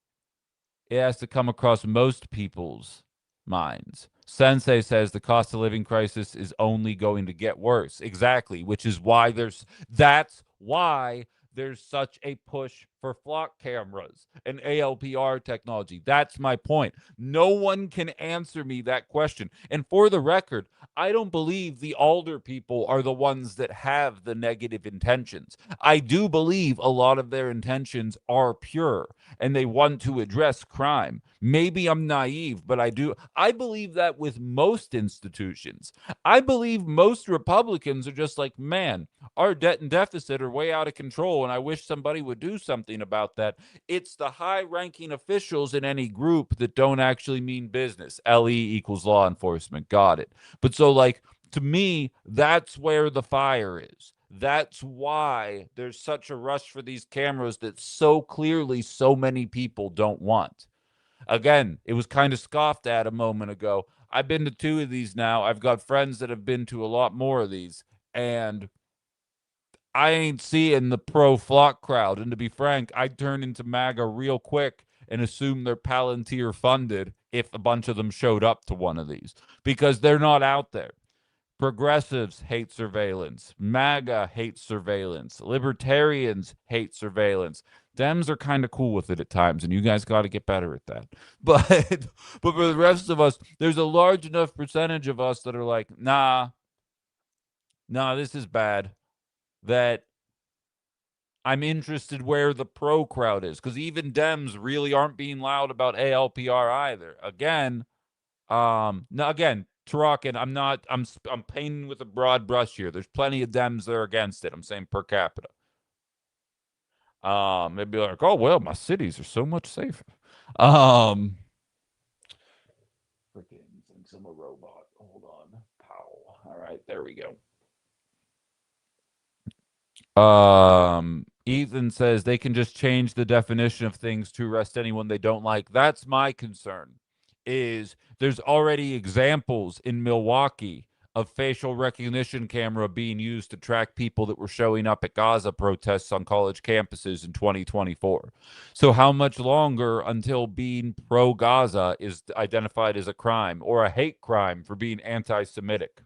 it has to come across most people's minds. Sensei says the cost of living crisis is only going to get worse. Exactly, which is why that's why there's such a push for flock cameras and ALPR technology. That's my point. No one can answer me that question. And for the record, I don't believe the older people are the ones that have the negative intentions. I do believe a lot of their intentions are pure and they want to address crime. Maybe I'm naive, but I believe that with most institutions. I believe most Republicans are just like, man, our debt and deficit are way out of control, and I wish somebody would do something about that. It's the high ranking officials in any group that don't actually mean business. LE equals law enforcement. Got it. But so, like, to me, that's where the fire is. That's why there's such a rush for these cameras that so clearly so many people don't want. Again, it was kind of scoffed at a moment ago. I've been to 2 of these now. I've got friends that have been to a lot more of these, and I ain't seeing the pro flock crowd. And to be frank, I'd turn into MAGA real quick and assume they're Palantir funded if a bunch of them showed up to one of these, because they're not out there. Progressives hate surveillance. MAGA hates surveillance. Libertarians hate surveillance. Dems are kind of cool with it at times, and you guys got to get better at that. But for the rest of us, there's a large enough percentage of us that are like, nah, this is bad. That I'm interested where the pro crowd is, because even Dems really aren't being loud about ALPR either. Again, now again, Tarakan, I'm painting with a broad brush here. There's plenty of Dems that are against it. I'm saying per capita. They'd be like, oh well, my cities are so much safer. Um freaking thinks I'm a robot. Hold on. Pow. All right, there we go. Ethan says they can just change the definition of things to arrest anyone they don't like. That's my concern. Is there's already examples in Milwaukee of facial recognition camera being used to track people that were showing up at Gaza protests on college campuses in 2024. So how much longer until being pro Gaza is identified as a crime or a hate crime for being anti-Semitic?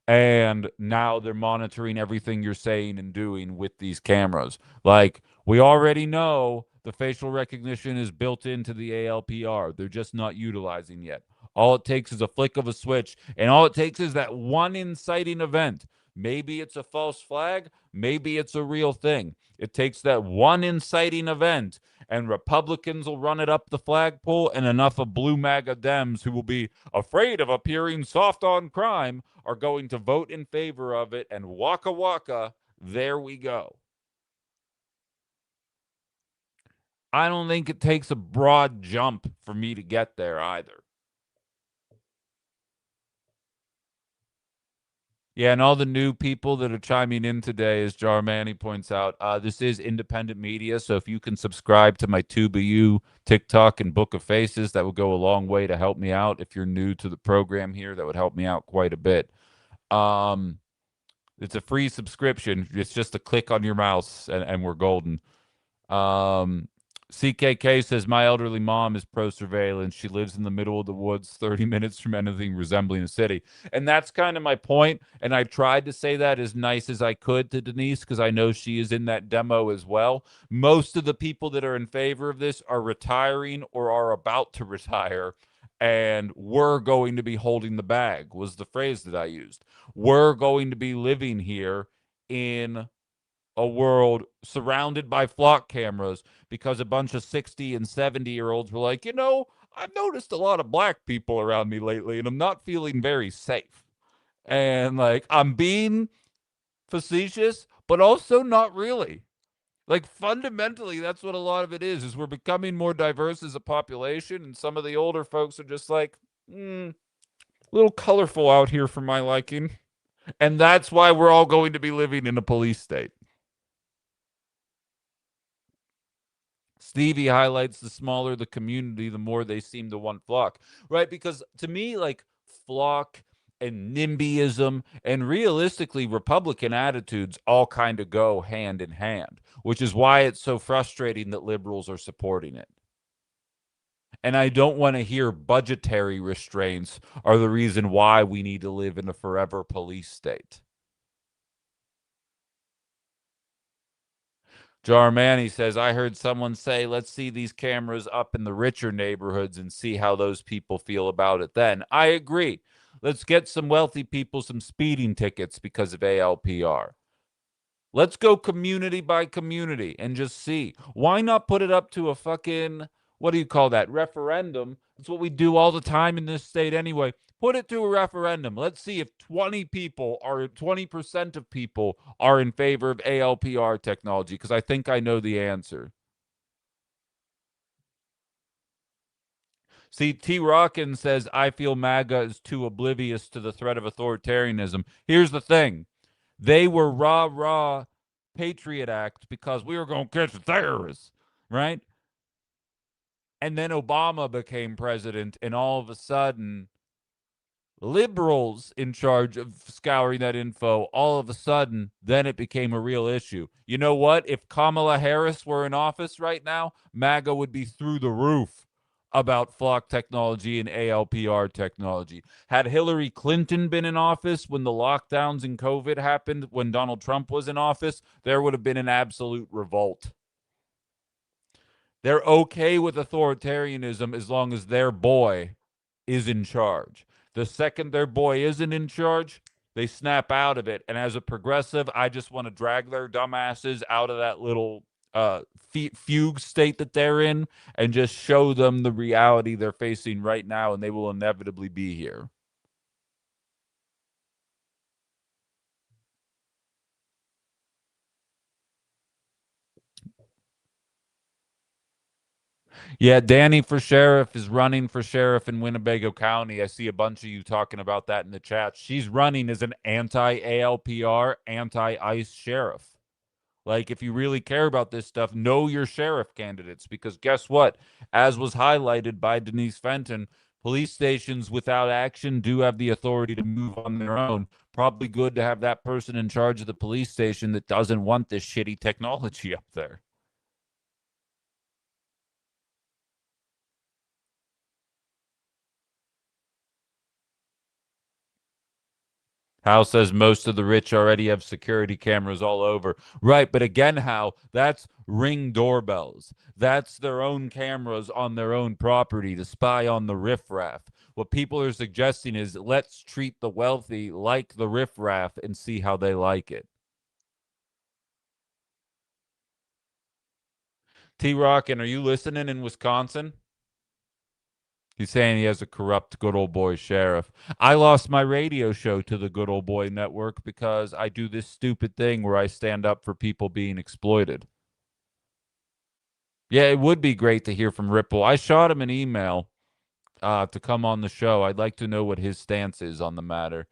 And now they're monitoring everything you're saying and doing with these cameras. Like, we already know the facial recognition is built into the ALPR. They're just not utilizing yet. All it takes is a flick of a switch, and all it takes is that one inciting event. Maybe it's a false flag, maybe it's a real thing. It takes that one inciting event, and Republicans will run it up the flagpole, and enough of blue MAGA Dems who will be afraid of appearing soft on crime are going to vote in favor of it, and waka waka, there we go. I don't think it takes a broad jump for me to get there either. Yeah, and all the new people that are chiming in today, as Jarmani points out, this is independent media. So if you can subscribe to my TubeU, TikTok, and Book of Faces, that would go a long way to help me out. If you're new to the program here, that would help me out quite a bit. It's a free subscription. It's just a click on your mouse, and we're golden. CKK says, my elderly mom is pro surveillance. She lives in the middle of the woods, 30 minutes from anything resembling a city. And that's kind of my point. And I tried to say that as nice as I could to Denise, because I know she is in that demo as well. Most of the people that are in favor of this are retiring or are about to retire. And we're going to be holding the bag, was the phrase that I used. We're going to be living here in a world surrounded by flock cameras because a bunch of 60 and 70-year-olds were like, I've noticed a lot of black people around me lately and I'm not feeling very safe. And like, I'm being facetious, but also not really. Like, fundamentally, that's what a lot of it is we're becoming more diverse as a population, and some of the older folks are just like, a little colorful out here for my liking. And that's why we're all going to be living in a police state. Stevie highlights the smaller the community, the more they seem to want flock, right? Because to me, like flock and NIMBYism and realistically Republican attitudes all kind of go hand in hand, which is why it's so frustrating that liberals are supporting it. And I don't want to hear budgetary restraints are the reason why we need to live in a forever police state. Jarmani says, I heard someone say, let's see these cameras up in the richer neighborhoods and see how those people feel about it then. I agree. Let's get some wealthy people some speeding tickets because of ALPR. Let's go community by community and just see. Why not put it up to a fucking, what do you call that? Referendum. That's what we do all the time in this state anyway. Put it to a referendum. Let's see if 20% of people are in favor of ALPR technology, because I think I know the answer. See, T. Rockin says, I feel MAGA is too oblivious to the threat of authoritarianism. Here's the thing. They were rah Patriot Act because we were going to catch the terrorists, right? And then Obama became president, and all of a sudden, liberals in charge of scouring that info, all of a sudden, then it became a real issue. You know what? If Kamala Harris were in office right now, MAGA would be through the roof about flock technology and ALPR technology. Had Hillary Clinton been in office when the lockdowns and COVID happened, when Donald Trump was in office, there would have been an absolute revolt. They're okay with authoritarianism as long as their boy is in charge. The second their boy isn't in charge, they snap out of it. And as a progressive, I just want to drag their dumbasses out of that little fugue state that they're in and just show them the reality they're facing right now, and they will inevitably be here. Yeah, Danny for sheriff is running for sheriff in Winnebago County. I see a bunch of you talking about that in the chat. She's running as an anti-ALPR, anti-ICE sheriff. Like, if you really care about this stuff, know your sheriff candidates, because guess what? As was highlighted by Denise Fenton, police stations without action do have the authority to move on their own. Probably good to have that person in charge of the police station that doesn't want this shitty technology up there. Hal says most of the rich already have security cameras all over. Right, but again, Hal, that's Ring doorbells. That's their own cameras on their own property to spy on the riffraff. What people are suggesting is let's treat the wealthy like the riffraff and see how they like it. T-Rockin, are you listening in Wisconsin? He's saying he has a corrupt good old boy sheriff. I lost my radio show to the good old boy network because I do this stupid thing where I stand up for people being exploited. Yeah, it would be great to hear from Ripple. I shot him an email to come on the show. I'd like to know what his stance is on the matter.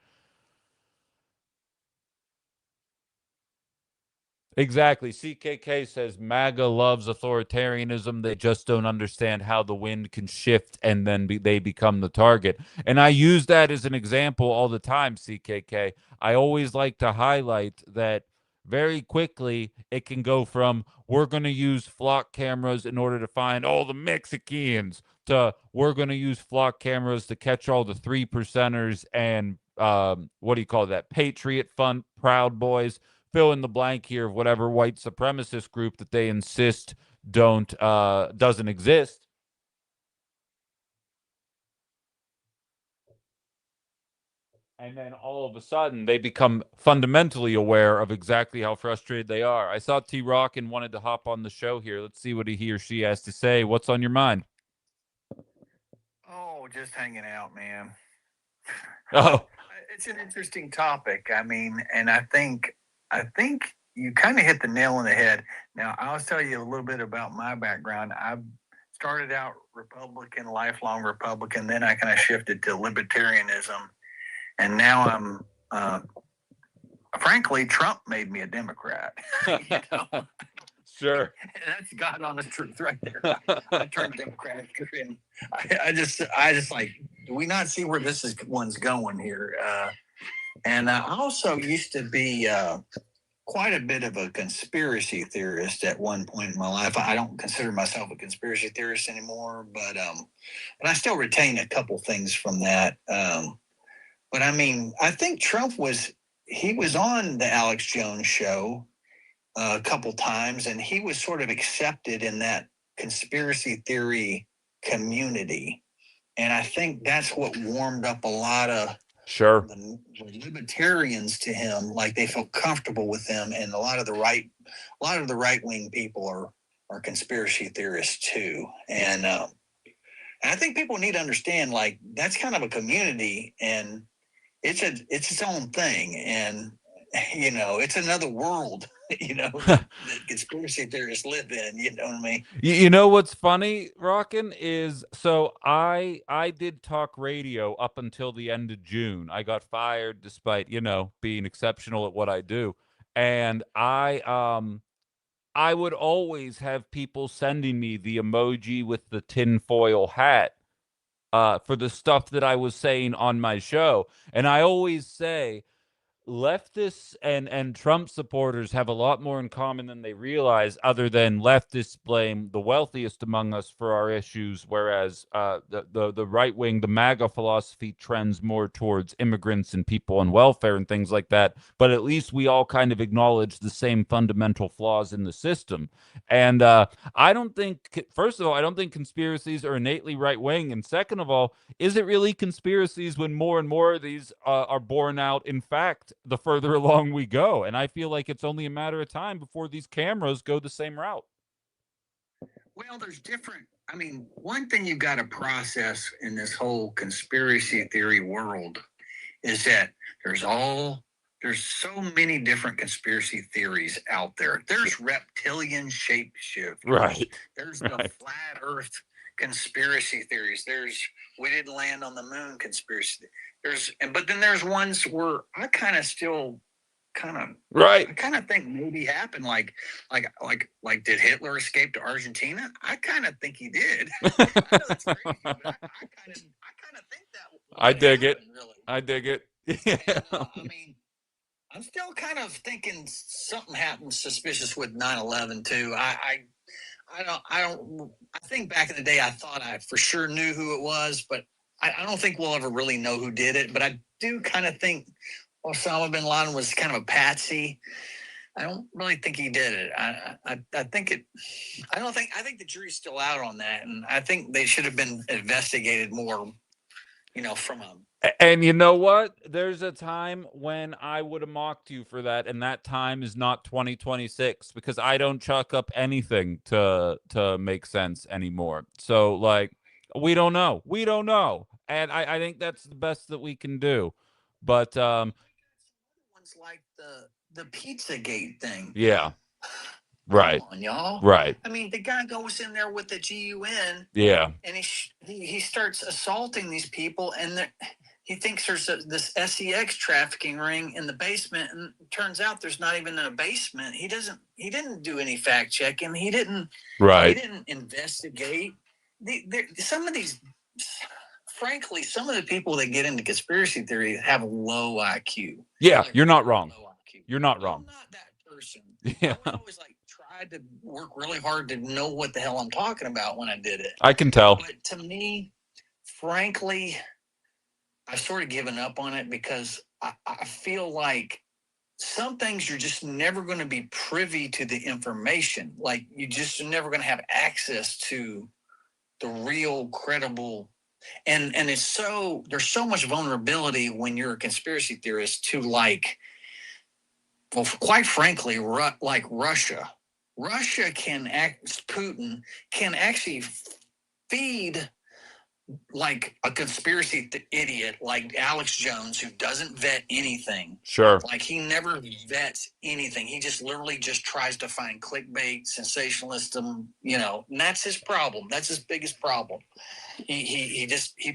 Exactly. CKK says MAGA loves authoritarianism. They just don't understand how the wind can shift and then they become the target. And I use that as an example all the time, CKK. I always like to highlight that very quickly it can go from we're going to use flock cameras in order to find all the Mexicans to we're going to use flock cameras to catch all the 3%ers and what do you call that? Patriot Fund Proud Boys. Fill in the blank here of whatever white supremacist group that they insist doesn't exist. And then all of a sudden they become fundamentally aware of exactly how frustrated they are. I saw T Rock and wanted to hop on the show here. Let's see what he or she has to say. What's on your mind? Oh, just hanging out, man. Oh, It's an interesting topic. I mean, and I think you kind of hit the nail on the head. Now, I'll tell you a little bit about my background. I started out Republican, lifelong Republican. Then I kind of shifted to libertarianism, and now I'm, frankly, Trump made me a Democrat. You know? Sure. That's God honest truth right there. I turned Democratic, and I just like, do we not see where one's going here? And I also used to be quite a bit of a conspiracy theorist at one point in my life. I don't consider myself a conspiracy theorist anymore, but I still retain a couple things from that. But I mean, I think Trump was on the Alex Jones show a couple times, and he was sort of accepted in that conspiracy theory community. And I think that's what warmed up a lot of Sure. the libertarians to him. Like, they felt comfortable with him, and a lot of the right wing people are conspiracy theorists too. And I think people need to understand, like, that's kind of a community, and it's its own thing, and it's another world, that conspiracy theorists live in. You know what I mean? You know what's funny, Rockin', is so I did talk radio up until the end of June. I got fired despite, being exceptional at what I do. And I would always have people sending me the emoji with the tinfoil hat for the stuff that I was saying on my show. And I always say, leftists and Trump supporters have a lot more in common than they realize, other than leftists blame the wealthiest among us for our issues, whereas the right wing, the MAGA philosophy, trends more towards immigrants and people on welfare and things like that. But at least we all kind of acknowledge the same fundamental flaws in the system. And I don't think, first of all, I don't think conspiracies are innately right wing. And second of all, is it really conspiracies when more and more of these are borne out in fact the further along we go? And I feel like it's only a matter of time before these cameras go the same route. Well, there's different. I mean, one thing you've got to process in this whole conspiracy theory world is that there's so many different conspiracy theories out there. There's reptilian shapeshifters. Right. There's the flat earth conspiracy theories. There's we didn't land on the moon conspiracy. But then there's ones where I kind of still I kind of think maybe happened, like did Hitler escape to Argentina? I kind of think he did. I know that's crazy, but I kind of think that. I dig it. Really. I dig it. Yeah. And, I mean, I'm still kind of thinking something happened suspicious with 9/11 too. I think back in the day I thought I for sure knew who it was, but I don't think we'll ever really know who did it. But I do kind of think Osama bin Laden was kind of a patsy. I don't really think he did it. I think the jury's still out on that, and I think they should have been investigated more. From a. And you know what? There's a time when I would have mocked you for that, and that time is not 2026, because I don't chalk up anything to make sense anymore. So, like, we don't know. We don't know. And I think that's the best that we can do. But ones like the Pizzagate thing. Yeah. Right. Come on, y'all. Right. I mean, the guy goes in there with the GUN. Yeah. And he starts assaulting these people, and he thinks there's this SEX trafficking ring in the basement, and it turns out there's not even a basement. He didn't do any fact checking. He didn't investigate. Frankly, some of the people that get into conspiracy theory have low IQ. Yeah, you're not wrong. You're not wrong. I'm not that person. Yeah. I always tried to work really hard to know what the hell I'm talking about when I did it. I can tell. But to me, frankly, I've sort of given up on it, because I feel like some things you're just never going to be privy to the information. Like, you just are never going to have access to the real credible. And there's so much vulnerability when you're a conspiracy theorist to, like, well, quite frankly, like Russia. Putin can actually feed like a conspiracy idiot like Alex Jones, who doesn't vet anything. Sure. Like, he never vets anything. He just literally just tries to find clickbait, sensationalism, and that's his problem. That's his biggest problem. He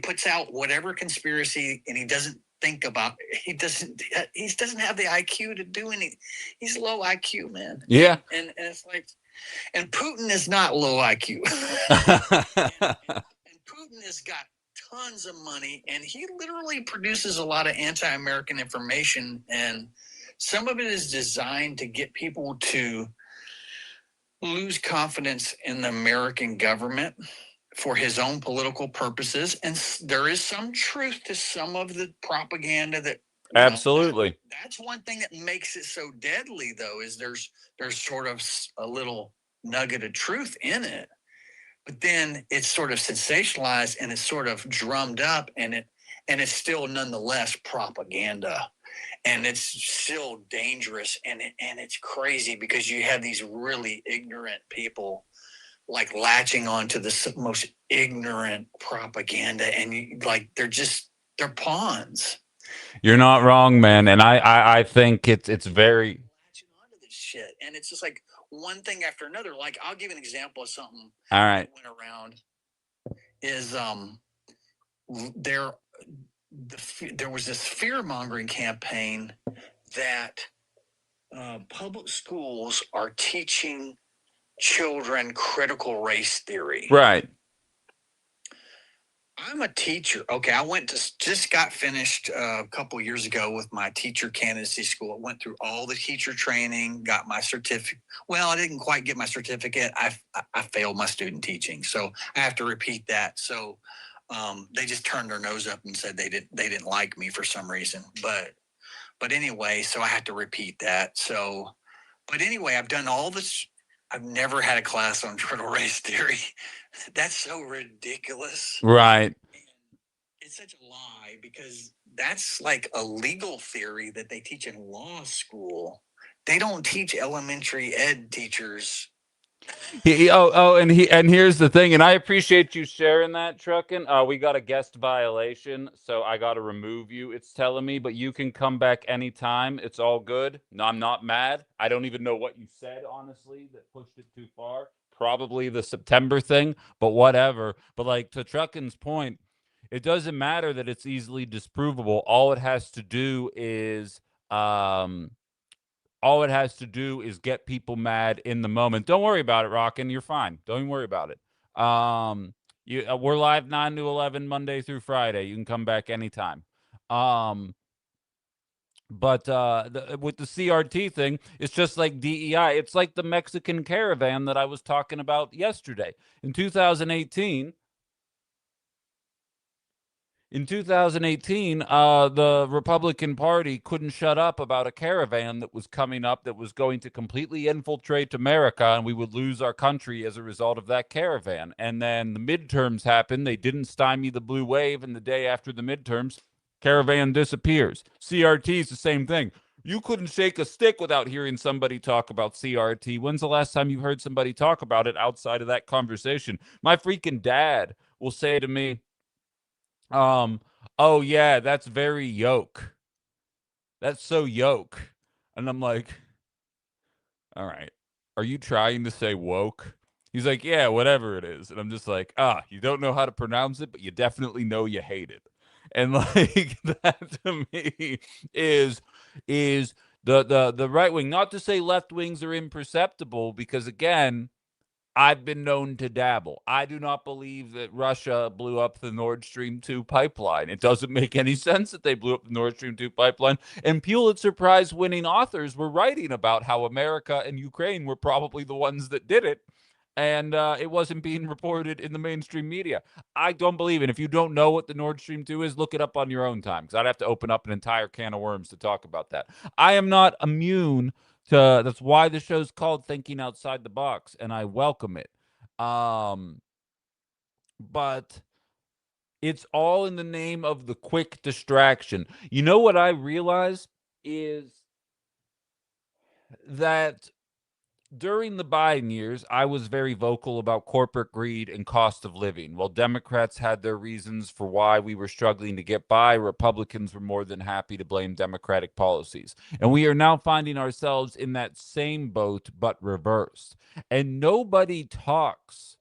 puts out whatever conspiracy, and he doesn't think about it. He doesn't have the IQ to do anything. He's low IQ, man. Yeah. And it's like, And Putin is not low IQ. and Putin has got tons of money, and he literally produces a lot of anti-American information, and some of it is designed to get people to lose confidence in the American government for his own political purposes. And there is some truth to some of the propaganda that absolutely. That's one thing that makes it so deadly, though, is there's sort of a little nugget of truth in it, but then it's sort of sensationalized and it's sort of drummed up, and it's still nonetheless propaganda, and it's still dangerous, and it's crazy because you have these really ignorant people like latching on to the most ignorant propaganda, and they're pawns. You're not wrong, man, and I think it's very latching onto this shit, and it's just like one thing after another. Like, I'll give an example of something all right. that went around. Is there was this fear mongering campaign that public schools are teaching children critical race theory. Right. I'm a teacher. Okay, I just got finished a couple years ago with my teacher candidacy school. I went through all the teacher training, got my certificate. Well, I didn't quite get my certificate. I failed my student teaching, so I have to repeat that. So they just turned their nose up and said they didn't like me for some reason. But anyway, so I had to repeat that. So, but anyway, I've done all this. I've never had a class on critical race theory. That's so ridiculous. Right. It's such a lie, because that's like a legal theory that they teach in law school. They don't teach elementary ed teachers. And here's the thing, and I appreciate you sharing that, Truckin. We got a guest violation, so I got to remove you. It's telling me, but you can come back anytime. It's all good. No, I'm not mad. I don't even know what you said, honestly, that pushed it too far. Probably the September thing, but whatever. But like, to Truckin's point, it doesn't matter that it's easily disprovable. All it has to do is get people mad in the moment. Don't worry about it, Rockin'. You're fine. Don't even worry about it. We're live 9 to 11 Monday through Friday. You can come back anytime. But with the CRT thing, it's just like DEI. It's like the Mexican caravan that I was talking about yesterday. In 2018, the Republican Party couldn't shut up about a caravan that was coming up that was going to completely infiltrate America, and we would lose our country as a result of that caravan. And then the midterms happened. They didn't stymie the blue wave, and the day after the midterms, caravan disappears. CRT is the same thing. You couldn't shake a stick without hearing somebody talk about CRT. When's the last time you heard somebody talk about it outside of that conversation? My freaking dad will say to me, oh yeah, that's very yoke. That's so yoke. And I'm like, all right, are you trying to say woke? He's like, yeah, whatever it is. And I'm just like, you don't know how to pronounce it, but you definitely know you hate it. And like, that to me is the right wing. Not to say left wings are imperceptible, because again, I've been known to dabble. I do not believe that Russia blew up the Nord Stream 2 pipeline. It doesn't make any sense that they blew up the Nord Stream 2 pipeline. And Pulitzer Prize winning authors were writing about how America and Ukraine were probably the ones that did it. And it wasn't being reported in the mainstream media. I don't believe it. If you don't know what the Nord Stream 2 is, look it up on your own time, because I'd have to open up an entire can of worms to talk about that. I am not immune. That's why the show's called Thinking Outside the Box, and I welcome it. But it's all in the name of the quick distraction. You know what I realize is that during the Biden years, I was very vocal about corporate greed and cost of living. While Democrats had their reasons for why we were struggling to get by, Republicans were more than happy to blame Democratic policies. And we are now finding ourselves in that same boat, but reversed. And nobody talks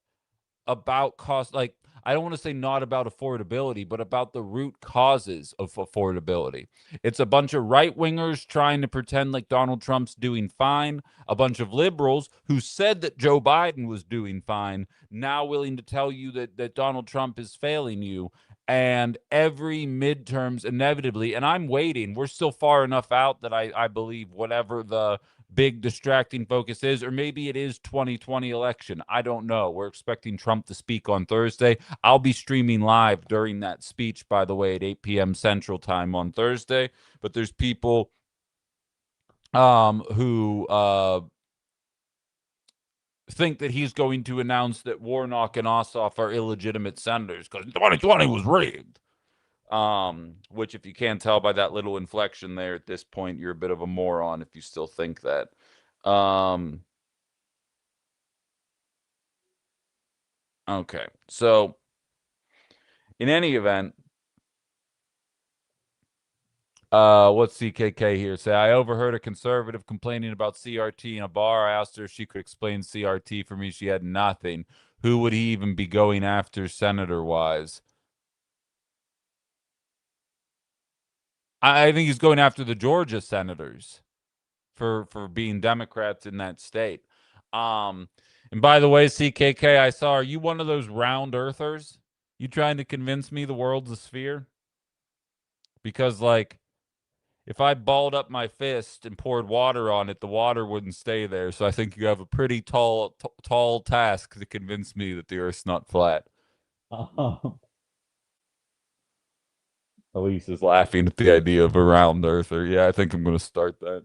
about cost. Like, I don't want to say not about affordability, but about the root causes of affordability. It's a bunch of right-wingers trying to pretend like Donald Trump's doing fine, a bunch of liberals who said that Joe Biden was doing fine, now willing to tell you that Donald Trump is failing you. And every midterms inevitably, and I'm waiting, we're still far enough out that I believe whatever the big distracting focus is, or maybe it is 2020 election. I don't know. We're expecting Trump to speak on Thursday. I'll be streaming live during that speech, by the way, at 8 p.m. Central Time on Thursday. But there's people who think that he's going to announce that Warnock and Ossoff are illegitimate senators because 2020 was rigged. Which, if you can't tell by that little inflection there at this point, you're a bit of a moron if you still think that. Okay, so in any event, what's CKK here say? I overheard a conservative complaining about CRT in a bar. I asked her if she could explain CRT for me. She had nothing. Who would he even be going after senator-wise? I think he's going after the Georgia senators for being Democrats in that state. And by the way, CKK, I saw, are you one of those round earthers? You trying to convince me the world's a sphere? Because, like, if I balled up my fist and poured water on it, the water wouldn't stay there. So I think you have a pretty tall task to convince me that the Earth's not flat. Elise is laughing at the idea of a round earther. Yeah, I think I'm going to start that.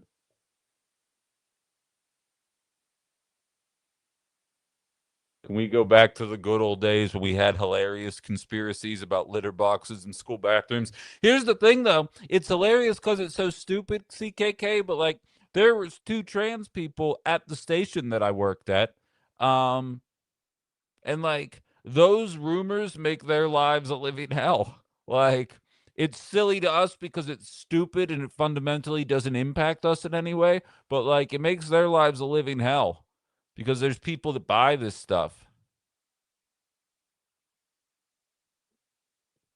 Can we go back to the good old days when we had hilarious conspiracies about litter boxes in school bathrooms? Here's the thing, though. It's hilarious because it's so stupid, CKK, but, like, there was 2 trans people at the station that I worked at. And, like, those rumors make their lives a living hell. Like, it's silly to us because it's stupid and it fundamentally doesn't impact us in any way, but, like, it makes their lives a living hell because there's people that buy this stuff.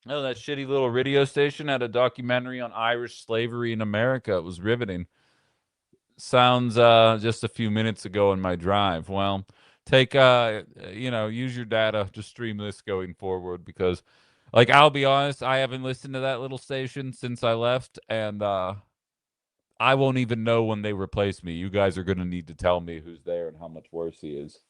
Oh, that shitty little radio station had a documentary on Irish slavery in America. It was riveting. Sounds just a few minutes ago in my drive. Well, take use your data to stream this going forward because, like, I'll be honest, I haven't listened to that little station since I left, and I won't even know when they replace me. You guys are going to need to tell me who's there and how much worse he is.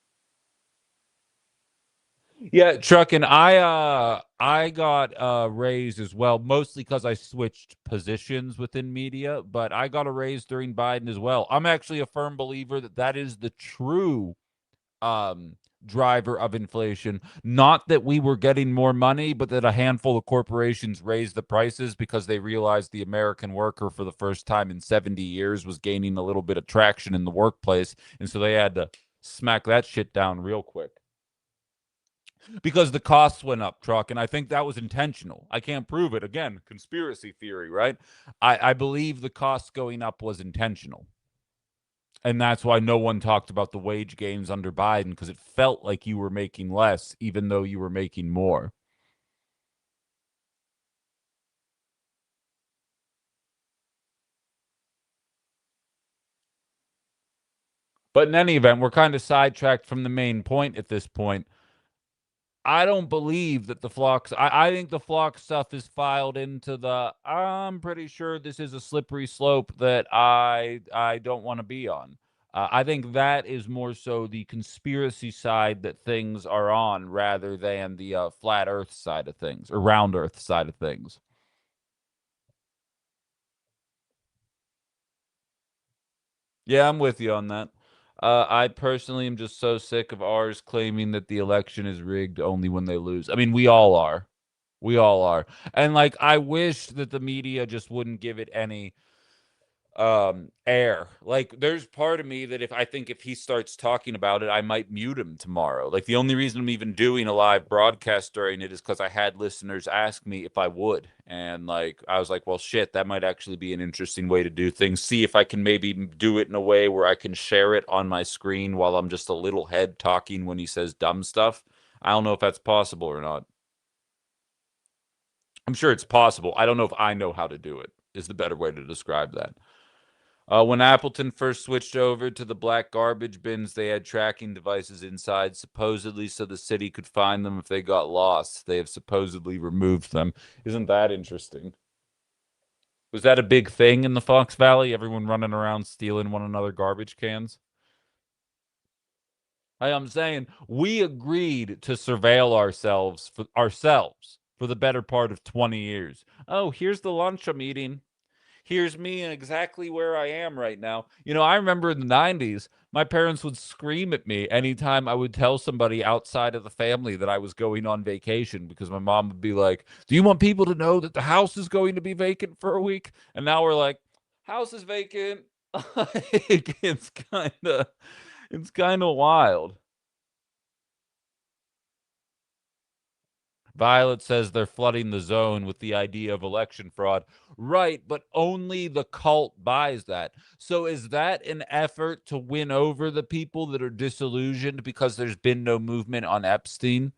Yeah, Truckin', I got raised as well, mostly because I switched positions within media, but I got a raise during Biden as well. I'm actually a firm believer that that is the true driver of inflation. Not that we were getting more money, but that a handful of corporations raised the prices because they realized the American worker for the first time in 70 years was gaining a little bit of traction in the workplace, and so they had to smack that shit down real quick. Because the costs went up, Truck, and I think that was intentional. I can't prove it. Again, conspiracy theory, right? I believe the costs going up was intentional. And that's why no one talked about the wage gains under Biden, because it felt like you were making less, even though you were making more. But in any event, we're kind of sidetracked from the main point at this point. I don't believe that the Flock. I think the Flock stuff is filed into the. I'm pretty sure this is a slippery slope that I don't want to be on. I think that is more so the conspiracy side that things are on, rather than the flat Earth side of things or round Earth side of things. Yeah, I'm with you on that. I personally am just so sick of ours claiming that the election is rigged only when they lose. I mean, we all are. We all are. And, like, I wish that the media just wouldn't give it any air. Like, there's part of me that if he starts talking about it, I might mute him tomorrow. Like, the only reason I'm even doing a live broadcast during it is because I had listeners ask me if I would. And, like, I was like, well, shit, that might actually be an interesting way to do things. See if I can maybe do it in a way where I can share it on my screen while I'm just a little head talking when he says dumb stuff. I don't know if that's possible or not. I'm sure it's possible. I don't know if I know how to do it, is the better way to describe that. When Appleton first switched over to the black garbage bins, they had tracking devices inside, supposedly so the city could find them if they got lost. They have supposedly removed them. Isn't that interesting? Was that a big thing in the Fox Valley? Everyone running around stealing one another garbage cans? I'm saying we agreed to surveil ourselves for the better part of 20 years. Oh, here's the lunch I'm eating. Here's me exactly where I am right now. You know, I remember in the 90s, my parents would scream at me anytime I would tell somebody outside of the family that I was going on vacation, because my mom would be like, "Do you want people to know that the house is going to be vacant for a week?" And now we're like, "House is vacant." Like, it's kind of wild. Violet says they're flooding the zone with the idea of election fraud. Right, but only the cult buys that. So is that an effort to win over the people that are disillusioned because there's been no movement on Epstein?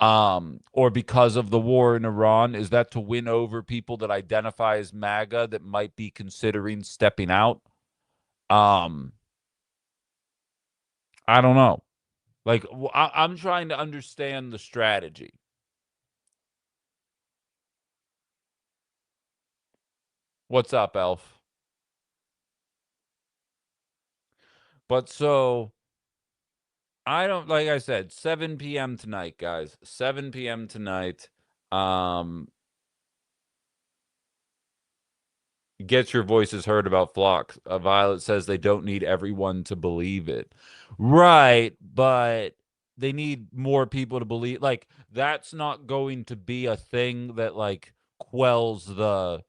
Or because of the war in Iran? Is that to win over people that identify as MAGA that might be considering stepping out? Um, I don't know. Like, I'm trying to understand the strategy. What's up, Elf? But so I don't, like I said, 7 p.m. tonight, guys. 7 p.m. tonight. Um, get your voices heard about Flock. Violet says they don't need everyone to believe it. Right, but they need more people to believe. Like, that's not going to be a thing that like quells the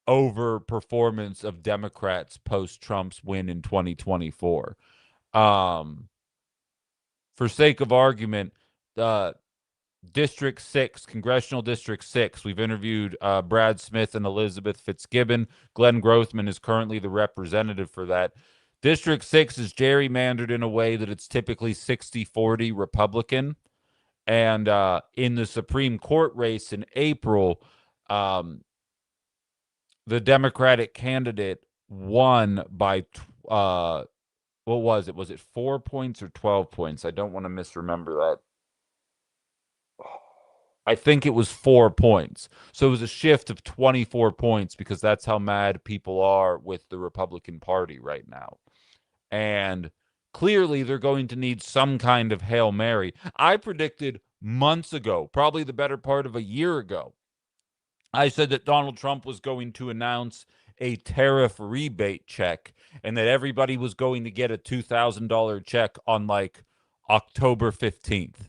over performance of Democrats post Trump's win in 2024. Um, for sake of argument, uh District 6, Congressional District 6. We've interviewed Brad Smith and Elizabeth Fitzgibbon. Glenn Grothman is currently the representative for that. District 6 is gerrymandered in a way that it's typically 60-40 Republican. And in the Supreme Court race in April, um, the Democratic candidate won by, what was it? Was it 4 points or 12 points? I don't want to misremember that. I think it was 4 points. So it was a shift of 24 points because that's how mad people are with the Republican Party right now. And clearly they're going to need some kind of Hail Mary. I predicted months ago, probably the better part of a year ago, I said that Donald Trump was going to announce a tariff rebate check and that everybody was going to get a $2,000 check on like October 15th,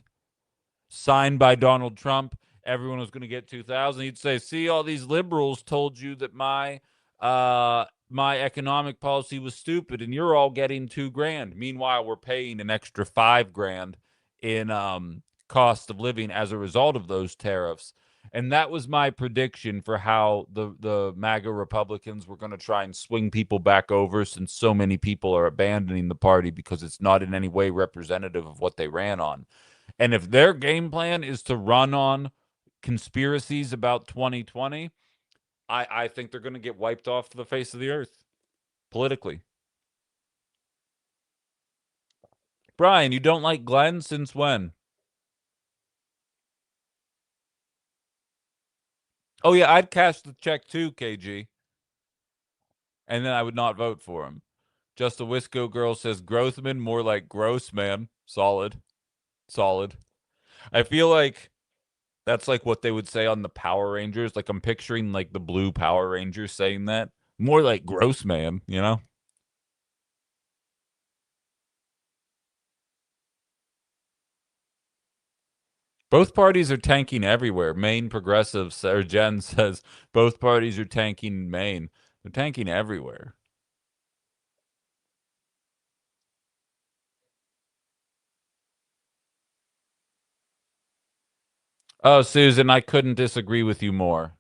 signed by Donald Trump. Everyone was going to get 2,000. He'd say, "See, all these liberals told you that my economic policy was stupid, and you're all getting $2,000." Meanwhile, we're paying an extra $5,000 in cost of living as a result of those tariffs. And that was my prediction for how the MAGA Republicans were going to try and swing people back over, since so many people are abandoning the party because it's not in any way representative of what they ran on. And if their game plan is to run on conspiracies about 2020, I think they're going to get wiped off the face of the earth politically. Brian, you don't like Glenn since when? Oh, yeah, I'd cash the check too, KG. And then I would not vote for him. Just a Wisco girl says Grothman, more like gross, man. Solid. Solid. I feel like that's like what they would say on the Power Rangers. Like, I'm picturing like the blue Power Rangers saying that. More like gross, man, you know? Both parties are tanking everywhere. Maine progressives, or Jen says, both parties are tanking Maine. They're tanking everywhere. Oh, Susan, I couldn't disagree with you more.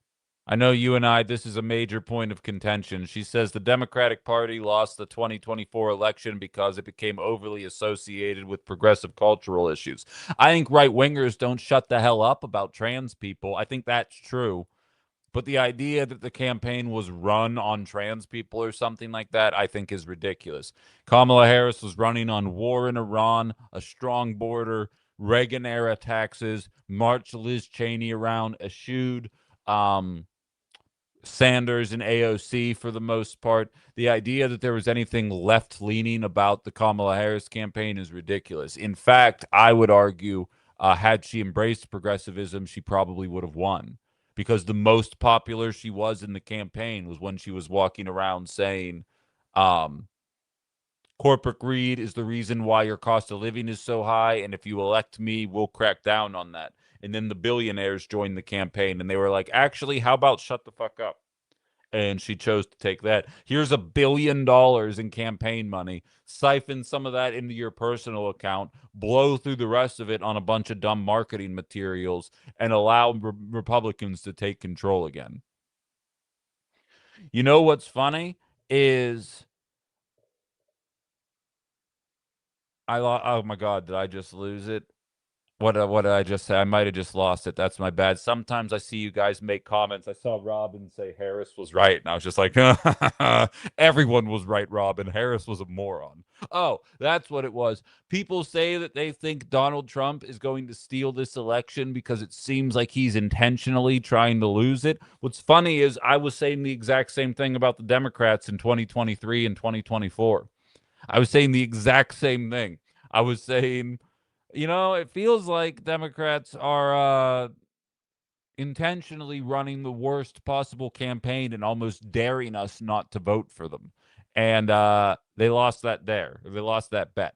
I know you and I, this is a major point of contention. She says the Democratic Party lost the 2024 election because it became overly associated with progressive cultural issues. I think right wingers don't shut the hell up about trans people. I think that's true. But the idea that the campaign was run on trans people or something like that, I think is ridiculous. Kamala Harris was running on war in Iran, a strong border, Reagan era taxes, marched Liz Cheney around, eschewed Sanders and AOC for the most part. The idea that there was anything left leaning about the Kamala Harris campaign is ridiculous. In fact, I would argue, had she embraced progressivism, she probably would have won because the most popular she was in the campaign was when she was walking around saying, um, corporate greed is the reason why your cost of living is so high. And if you elect me, we'll crack down on that. And then the billionaires joined the campaign and they were like, actually, how about shut the fuck up? And she chose to take that. Here's $1 billion in campaign money. Siphon some of that into your personal account, blow through the rest of it on a bunch of dumb marketing materials, and allow Republicans to take control again. You know what's funny is oh my god, did I just lose it? What did I just say? I might have just lost it. That's my bad. Sometimes I see you guys make comments. I saw Robin say Harris was right, and I was just like, everyone was right, Robin. Harris was a moron. Oh, that's what it was. People say that they think Donald Trump is going to steal this election because it seems like he's intentionally trying to lose it. What's funny is I was saying the exact same thing about the Democrats in 2023 and 2024. I was saying the exact same thing. I was saying, it feels like Democrats are intentionally running the worst possible campaign and almost daring us not to vote for them. And they lost that dare. They lost that bet.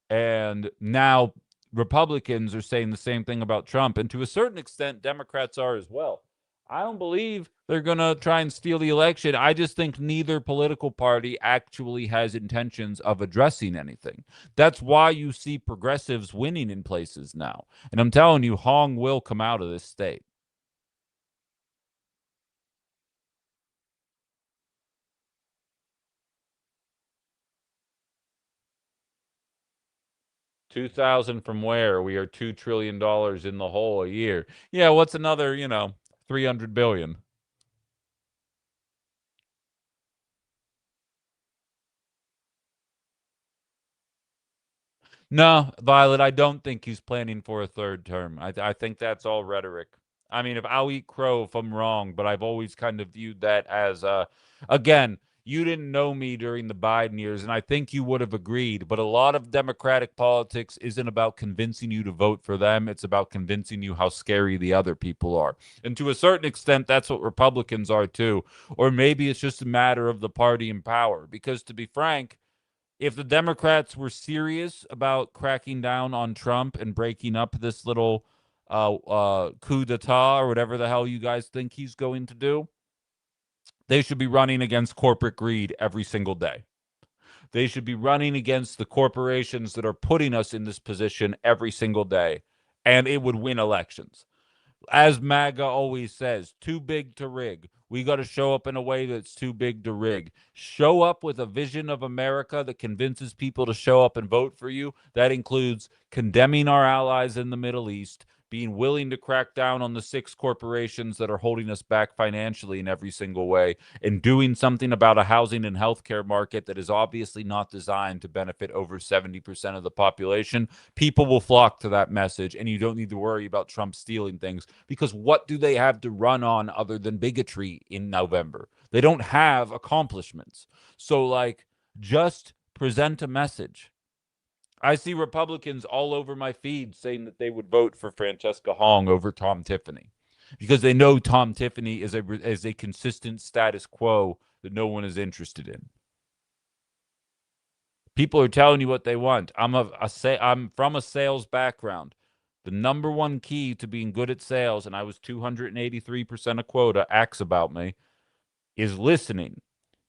And now Republicans are saying the same thing about Trump. And to a certain extent, Democrats are as well. I don't believe they're going to try and steal the election. I just think neither political party actually has intentions of addressing anything. That's why you see progressives winning in places now. And I'm telling you, Hong will come out of this state. 2,000 from where? We are $2 trillion in the hole a year. Yeah, what's another, 300 billion? No, Violet, I don't think he's planning for a third term. I think that's all rhetoric. I mean, if I'll eat crow if I'm wrong, but I've always kind of viewed that as again, you didn't know me during the Biden years, and I think you would have agreed. But a lot of Democratic politics isn't about convincing you to vote for them. It's about convincing you how scary the other people are. And to a certain extent, that's what Republicans are too. Or maybe it's just a matter of the party in power. Because to be frank, if the Democrats were serious about cracking down on Trump and breaking up this little coup d'etat or whatever the hell you guys think he's going to do, they should be running against corporate greed every single day. They should be running against the corporations that are putting us in this position every single day, and it would win elections. As MAGA always says, too big to rig. We got to show up in a way that's too big to rig. Show up with a vision of America that convinces people to show up and vote for you. That includes condemning our allies in the Middle East, being willing to crack down on the 6 corporations that are holding us back financially in every single way, and doing something about a housing and healthcare market that is obviously not designed to benefit over 70% of the population. People will flock to that message, and you don't need to worry about Trump stealing things, because what do they have to run on other than bigotry in November? They don't have accomplishments. So, just present a message. I see Republicans all over my feed saying that they would vote for Francesca Hong over Tom Tiffany because they know Tom Tiffany is a consistent status quo that no one is interested in. People are telling you what they want. I'm from a sales background. The number one key to being good at sales, and I was 283% a quota, acts about me, is listening.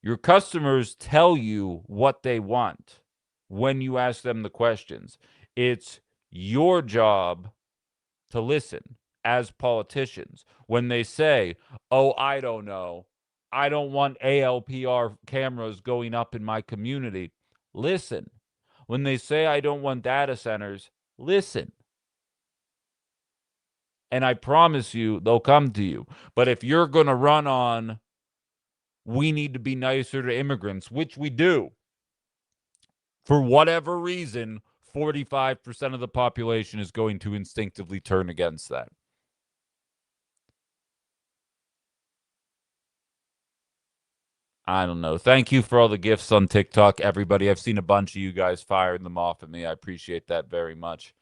Your customers tell you what they want when you ask them the questions. It's your job to listen. as politicians when they say, oh, I don't know, I don't want ALPR cameras going up in my community. Listen. When they say I don't want data centers, listen. And I promise you, they'll come to you. But if you're going to run on, we need to be nicer to immigrants, which we do, for whatever reason, 45% of the population is going to instinctively turn against that. I don't know. Thank you for all the gifts on TikTok, everybody. I've seen a bunch of you guys firing them off at me. I appreciate that very much.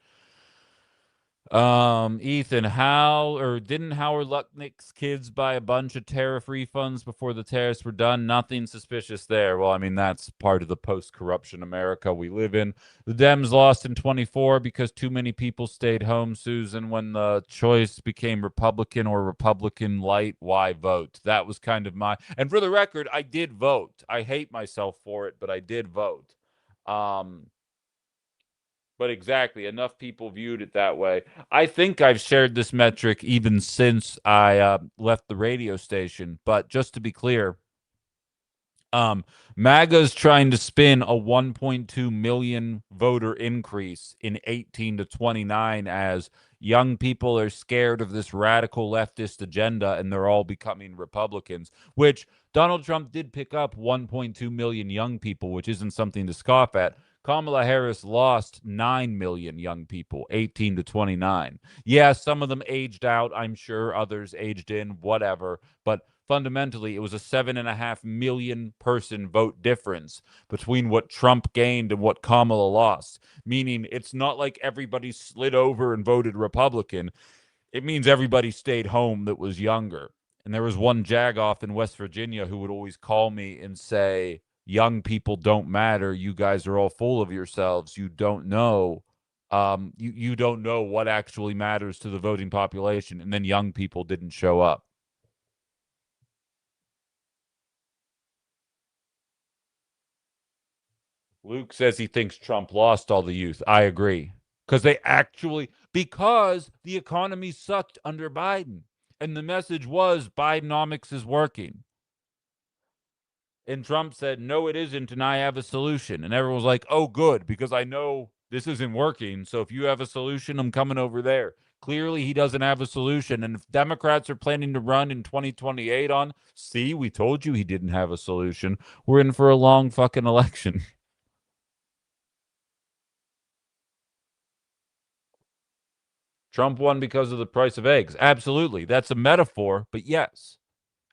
Ethan, didn't Howard Lutnick's kids buy a bunch of tariff refunds before the tariffs were done? Nothing suspicious there. Well, I mean, that's part of the post-corruption America we live in. The Dems lost in 24 because too many people stayed home, Susan. When the choice became Republican or Republican light, why vote? That was kind of and for the record, I did vote. I hate myself for it, but I did vote. But exactly, enough people viewed it that way. I think I've shared this metric even since I left the radio station. But just to be clear, MAGA's trying to spin a 1.2 million voter increase in 18 to 29 as young people are scared of this radical leftist agenda and they're all becoming Republicans, which Donald Trump did pick up 1.2 million young people, which isn't something to scoff at. Kamala Harris lost 9 million young people, 18 to 29. Yeah, some of them aged out, I'm sure. Others aged in, whatever. But fundamentally, it was a 7.5 million person vote difference between what Trump gained and what Kamala lost. Meaning it's not like everybody slid over and voted Republican. It means everybody stayed home that was younger. And there was one jagoff in West Virginia who would always call me and say, young people don't matter. You guys are all full of yourselves. You don't know. You don't know what actually matters to the voting population. And then young people didn't show up. Luke says he thinks Trump lost all the youth. I agree. Because the economy sucked under Biden. And the message was Bidenomics is working. And Trump said, no, it isn't, and I have a solution. And everyone was like, oh, good, because I know this isn't working. So if you have a solution, I'm coming over there. Clearly, he doesn't have a solution. And if Democrats are planning to run in 2028 see, we told you he didn't have a solution. We're in for a long fucking election. Trump won because of the price of eggs. Absolutely. That's a metaphor, but yes.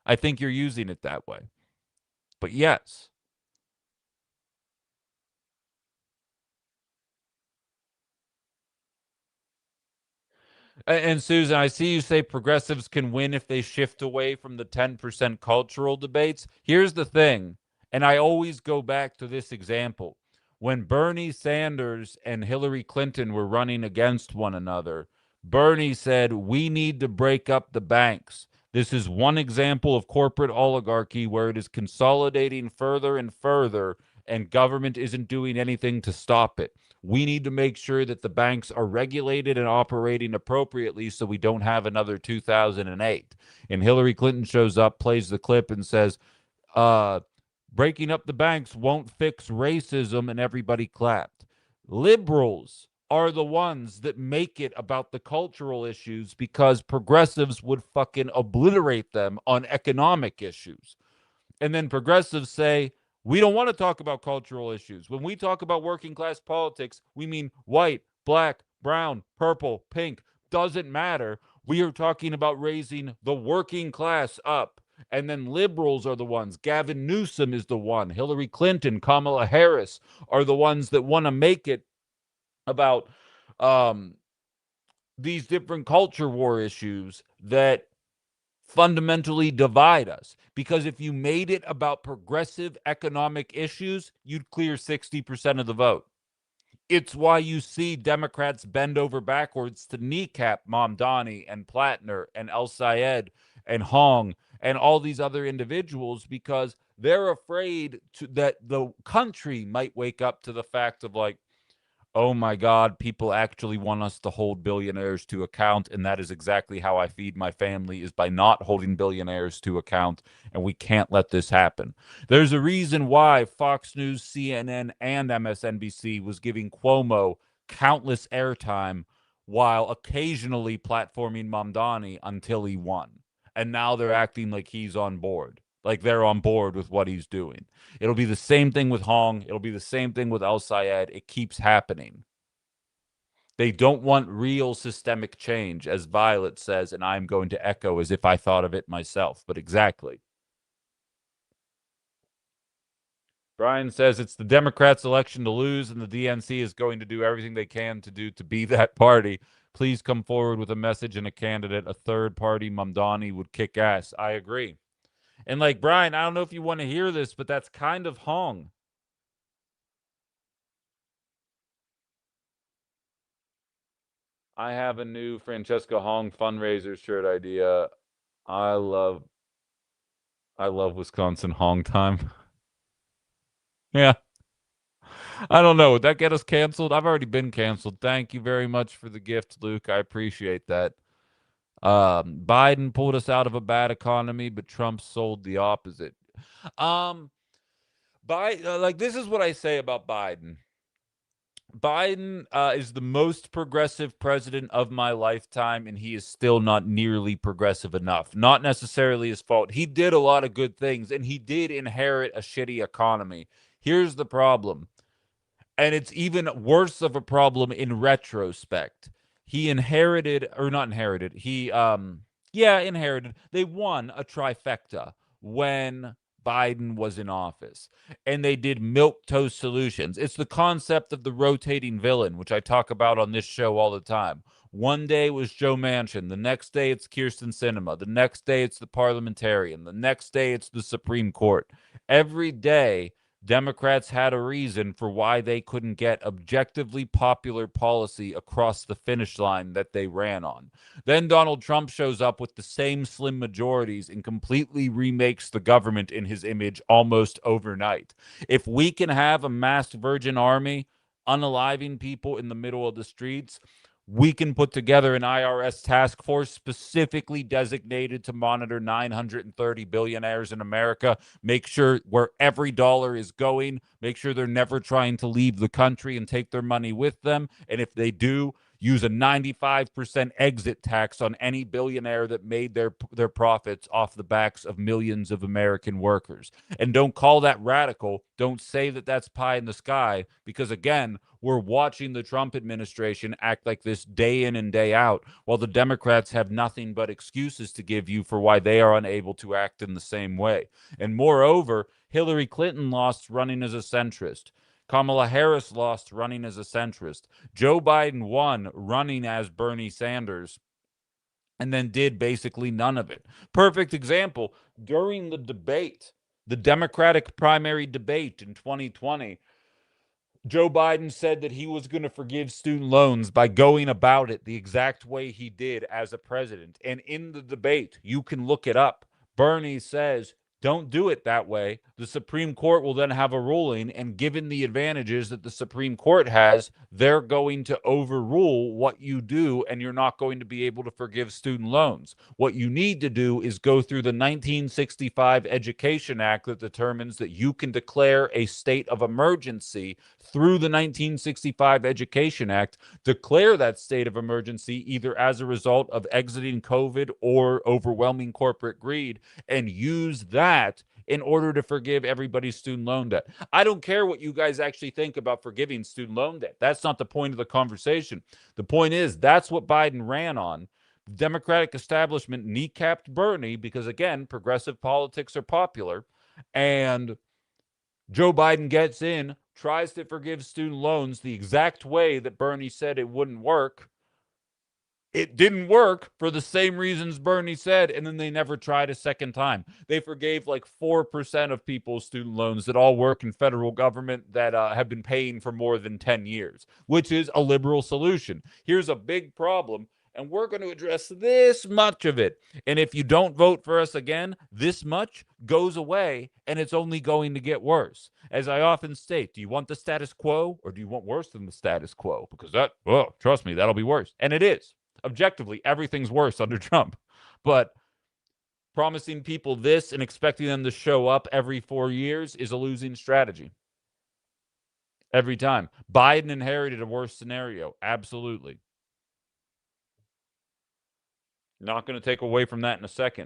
I think you're using it that way. But yes. And Susan, I see you say progressives can win if they shift away from the 10% cultural debates. Here's the thing, and I always go back to this example. When Bernie Sanders and Hillary Clinton were running against one another, Bernie said, we need to break up the banks. This is one example of corporate oligarchy where it is consolidating further and further, and government isn't doing anything to stop it. We need to make sure that the banks are regulated and operating appropriately so we don't have another 2008. And Hillary Clinton shows up, plays the clip, and says, breaking up the banks won't fix racism, and everybody clapped. Liberals are the ones that make it about the cultural issues because progressives would fucking obliterate them on economic issues. And then progressives say, we don't want to talk about cultural issues. When we talk about working class politics, we mean white, black, brown, purple, pink. Doesn't matter. We are talking about raising the working class up. And then liberals are the ones. Gavin Newsom is the one. Hillary Clinton, Kamala Harris are the ones that want to make it about these different culture war issues that fundamentally divide us. Because if you made it about progressive economic issues, you'd clear 60% of the vote. It's why you see Democrats bend over backwards to kneecap Mamdani and Plattner and El Sayed and Hong and all these other individuals because they're afraid that the country might wake up to the fact of like, oh my God, people actually want us to hold billionaires to account. And that is exactly how I feed my family, is by not holding billionaires to account. And we can't let this happen. There's a reason why Fox News, CNN, and MSNBC was giving Cuomo countless airtime while occasionally platforming Mamdani until he won. And now they're acting like he's on board. Like they're on board with what he's doing. It'll be the same thing with Hong. It'll be the same thing with El Sayed. It keeps happening. They don't want real systemic change, as Violet says, and I'm going to echo as if I thought of it myself. But exactly. Brian says it's the Democrats' election to lose, and the DNC is going to do everything they can to be that party. Please come forward with a message and a candidate. A third party, Mamdani, would kick ass. I agree. And like, Brian, I don't know if you want to hear this, but that's kind of Hong. I have a new Francesca Hong fundraiser shirt idea. I love Wisconsin Hong time. Yeah. I don't know. Would that get us canceled? I've already been canceled. Thank you very much for the gift, Luke. I appreciate that. Biden pulled us out of a bad economy, but Trump sold the opposite. Like, this is what I say about Biden. Biden is the most progressive president of my lifetime, and he is still not nearly progressive enough. Not necessarily his fault. He did a lot of good things, and he did inherit a shitty economy. Here's the problem, and it's even worse of a problem in retrospect. He inherited, or not inherited, inherited. They won a trifecta when Biden was in office, and they did milk toast solutions. It's the concept of the rotating villain, which I talk about on this show all the time. One day it was Joe Manchin. The next day it's Kirsten Sinema. The next day it's the parliamentarian. The next day it's the Supreme Court. Every day, Democrats had a reason for why they couldn't get objectively popular policy across the finish line that they ran on. Then Donald Trump shows up with the same slim majorities and completely remakes the government in his image almost overnight. If we can have a masked virgin army unaliving people in the middle of the streets, we can put together an IRS task force specifically designated to monitor 930 billionaires in America, make sure where every dollar is going, make sure they're never trying to leave the country and take their money with them. And if they do, use a 95% exit tax on any billionaire that made their profits off the backs of millions of American workers. And don't call that radical. Don't say that that's pie in the sky, because again, we're watching the Trump administration act like this day in and day out, while the Democrats have nothing but excuses to give you for why they are unable to act in the same way. And moreover, Hillary Clinton lost running as a centrist. Kamala Harris lost running as a centrist. Joe Biden won running as Bernie Sanders, and then did basically none of it. Perfect example, during the debate, the Democratic primary debate in 2020, Joe Biden said that he was going to forgive student loans by going about it the exact way he did as a president. And in the debate, you can look it up. Bernie says, don't do it that way. The Supreme Court will then have a ruling, and given the advantages that the Supreme Court has, they're going to overrule what you do, and you're not going to be able to forgive student loans. What you need to do is go through the 1965 Education Act that determines that you can declare a state of emergency through the 1965 Education Act, declare that state of emergency either as a result of exiting COVID or overwhelming corporate greed, and use that in order to forgive everybody's student loan debt. I don't care what you guys actually think about forgiving student loan debt. That's not the point of the conversation. The point is, that's what Biden ran on. The Democratic establishment kneecapped Bernie because, again, progressive politics are popular. And Joe Biden gets in, tries to forgive student loans the exact way that Bernie said it wouldn't work. It didn't work for the same reasons Bernie said, and then they never tried a second time. They forgave like 4% of people's student loans that all work in federal government that have been paying for more than 10 years, which is a liberal solution. Here's a big problem. and we're going to address this much of it. And if you don't vote for us again, this much goes away, and it's only going to get worse. As I often state, do you want the status quo, or do you want worse than the status quo? Because that, well, trust me, that'll be worse. And it is. Objectively, everything's worse under Trump. But promising people this and expecting them to show up every 4 years is a losing strategy. Every time. Biden inherited a worse scenario. Absolutely. Not going to take away from that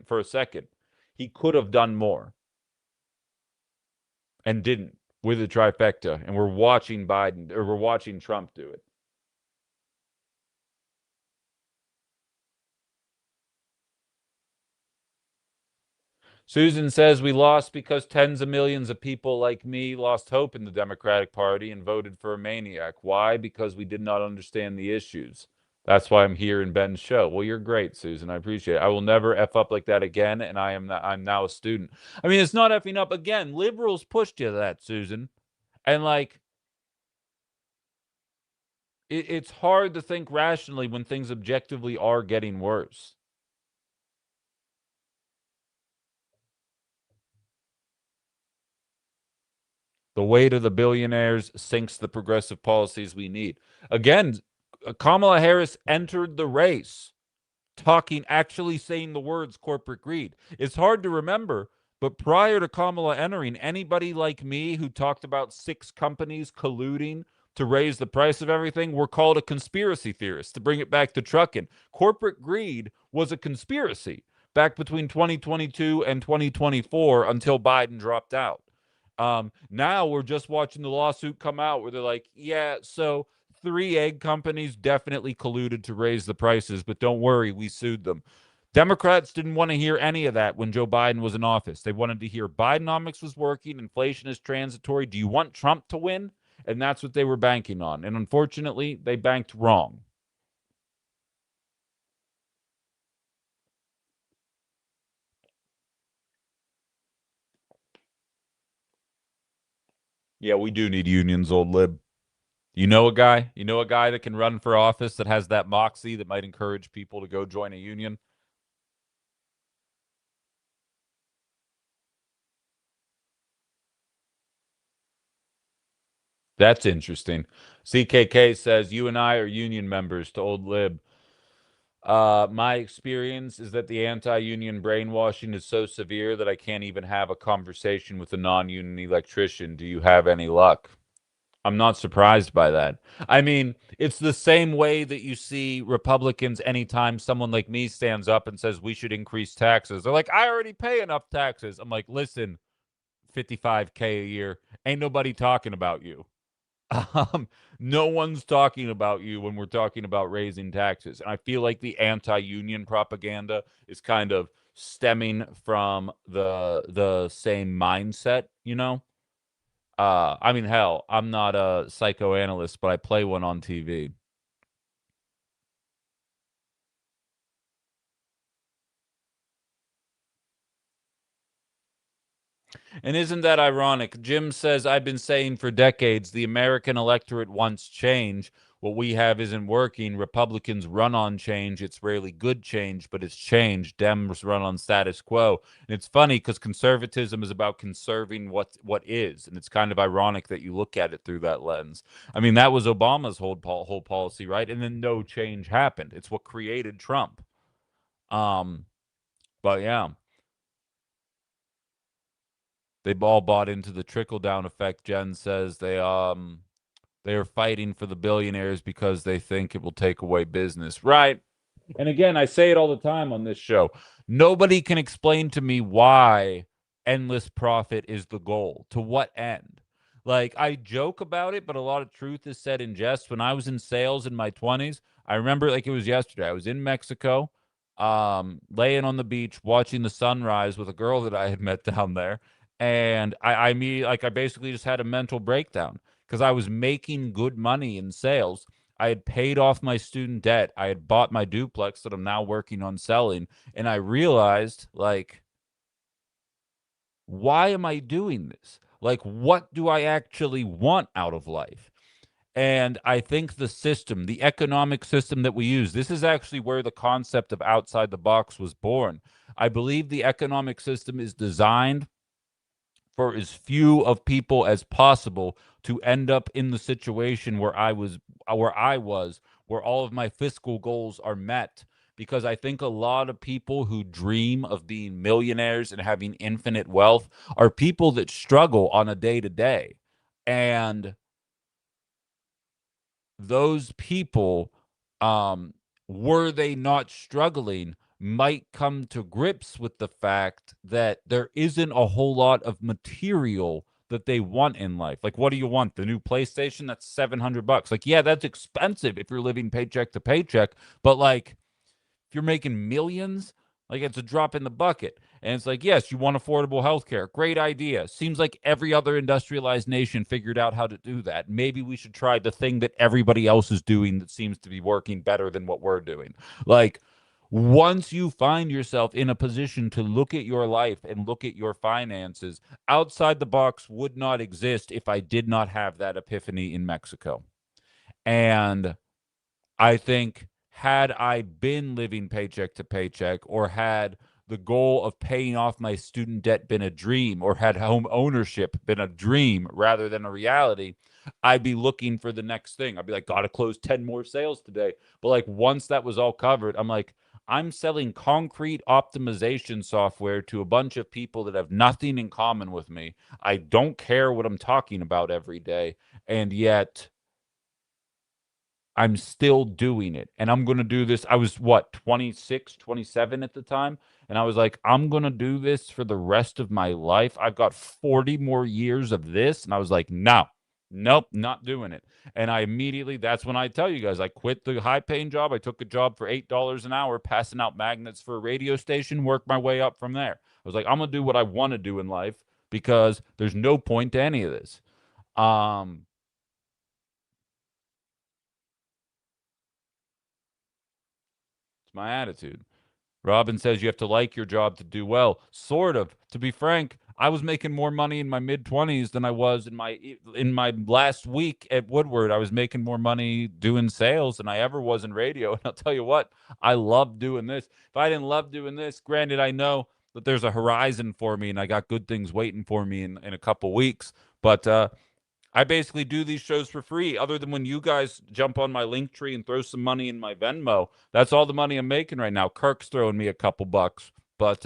for a second. He could have done more and didn't with the trifecta. And we're watching Trump do it. Susan says we lost because tens of millions of people like me lost hope in the Democratic Party and voted for a maniac. Why? Because we did not understand the issues. That's why I'm here in Ben's show. Well, you're great, Susan. I appreciate it. I will never F up like that again, and I'm now a student. I mean, it's not effing up again. Liberals pushed you to that, Susan. And like it's hard to think rationally when things objectively are getting worse. The weight of the billionaires sinks the progressive policies we need. Again, Kamala Harris entered the race actually saying the words corporate greed. It's hard to remember, but prior to Kamala entering, anybody like me who talked about 6 companies colluding to raise the price of everything were called a conspiracy theorist, to bring it back to trucking. Corporate greed was a conspiracy back between 2022 and 2024 until Biden dropped out. Now we're just watching the lawsuit come out where they're like, yeah, so 3 egg companies definitely colluded to raise the prices, but don't worry, we sued them. Democrats didn't want to hear any of that when Joe Biden was in office. They wanted to hear Bidenomics was working, inflation is transitory. Do you want Trump to win? And that's what they were banking on. And unfortunately, they banked wrong. Yeah, we do need unions, old lib. You know a guy? You know a guy that can run for office that has that moxie that might encourage people to go join a union? That's interesting. CKK says, you and I are union members to old lib. My experience is that the anti-union brainwashing is so severe that I can't even have a conversation with a non-union electrician. Do you have any luck? I'm not surprised by that. I mean, it's the same way that you see Republicans anytime someone like me stands up and says we should increase taxes. They're like, I already pay enough taxes. I'm like, listen, 55K a year. Ain't nobody talking about you. No one's talking about you when we're talking about raising taxes. And I feel like the anti-union propaganda is kind of stemming from the same mindset, you know? I mean, hell, I'm not a psychoanalyst, but I play one on TV. And isn't that ironic? Jim says, I've been saying for decades the American electorate wants change. What we have isn't working. Republicans run on change. It's rarely good change, but it's change. Dems run on status quo. And it's funny because conservatism is about conserving what is. And it's kind of ironic that you look at it through that lens. I mean, that was Obama's whole policy, right? And then no change happened. It's what created Trump. But yeah. They've all bought into the trickle down effect. Jen says they are fighting for the billionaires because they think it will take away business. Right. And again, I say it all the time on this show. Nobody can explain to me why endless profit is the goal. To what end? Like, I joke about it, but a lot of truth is said in jest. When I was in sales in my 20s, I remember like it was yesterday. I was in Mexico, laying on the beach watching the sunrise with a girl that I had met down there. And I basically just had a mental breakdown because I was making good money in sales. I had paid off my student debt. I had bought my duplex that I'm now working on selling. And I realized, like, why am I doing this? Like, what do I actually want out of life? And I think the system, the economic system that we use, this is actually where the concept of outside the box was born. I believe the economic system is designed for as few of people as possible to end up in the situation where where all of my fiscal goals are met. Because I think a lot of people who dream of being millionaires and having infinite wealth are people that struggle on a day to day. And those people, um, were they not struggling, might come to grips with the fact that there isn't a whole lot of material that they want in life. Like, what do you want? The new PlayStation? That's $700. Like, yeah, that's expensive if you're living paycheck to paycheck, but like, if you're making millions, like it's a drop in the bucket. And it's like, yes, you want affordable healthcare. Great idea. Seems like every other industrialized nation figured out how to do that. Maybe we should try the thing that everybody else is doing that seems to be working better than what we're doing. Like, once you find yourself in a position to look at your life and look at your finances, outside the box would not exist if I did not have that epiphany in Mexico. And I think, had I been living paycheck to paycheck, or had the goal of paying off my student debt been a dream, or had home ownership been a dream rather than a reality, I'd be looking for the next thing. I'd be like, gotta close 10 more sales today. But like, once that was all covered, I'm like, I'm selling concrete optimization software to a bunch of people that have nothing in common with me. I don't care what I'm talking about every day. And yet I'm still doing it. And I'm going to do this. I was what, 26, 27 at the time. And I was like, I'm going to do this for the rest of my life. I've got 40 more years of this. And I was like, no, nope, not doing it. And I immediately, that's when I tell you guys, I quit the high paying job. I took a job for $8 an hour, passing out magnets for a radio station, worked my way up from there. I was like, I'm going to do what I want to do in life because there's no point to any of this. It's my attitude. Robin says you have to like your job to do well. Sort of. To be frank, I was making more money in my mid 20s than I was in my last week at Woodward. I was making more money doing sales than I ever was in radio. And I'll tell you what, I love doing this. If I didn't love doing this, granted, I know that there's a horizon for me and I got good things waiting for me in a couple weeks. But I basically do these shows for free, other than when you guys jump on my link tree and throw some money in my Venmo. That's all the money I'm making right now. Kirk's throwing me a couple bucks, but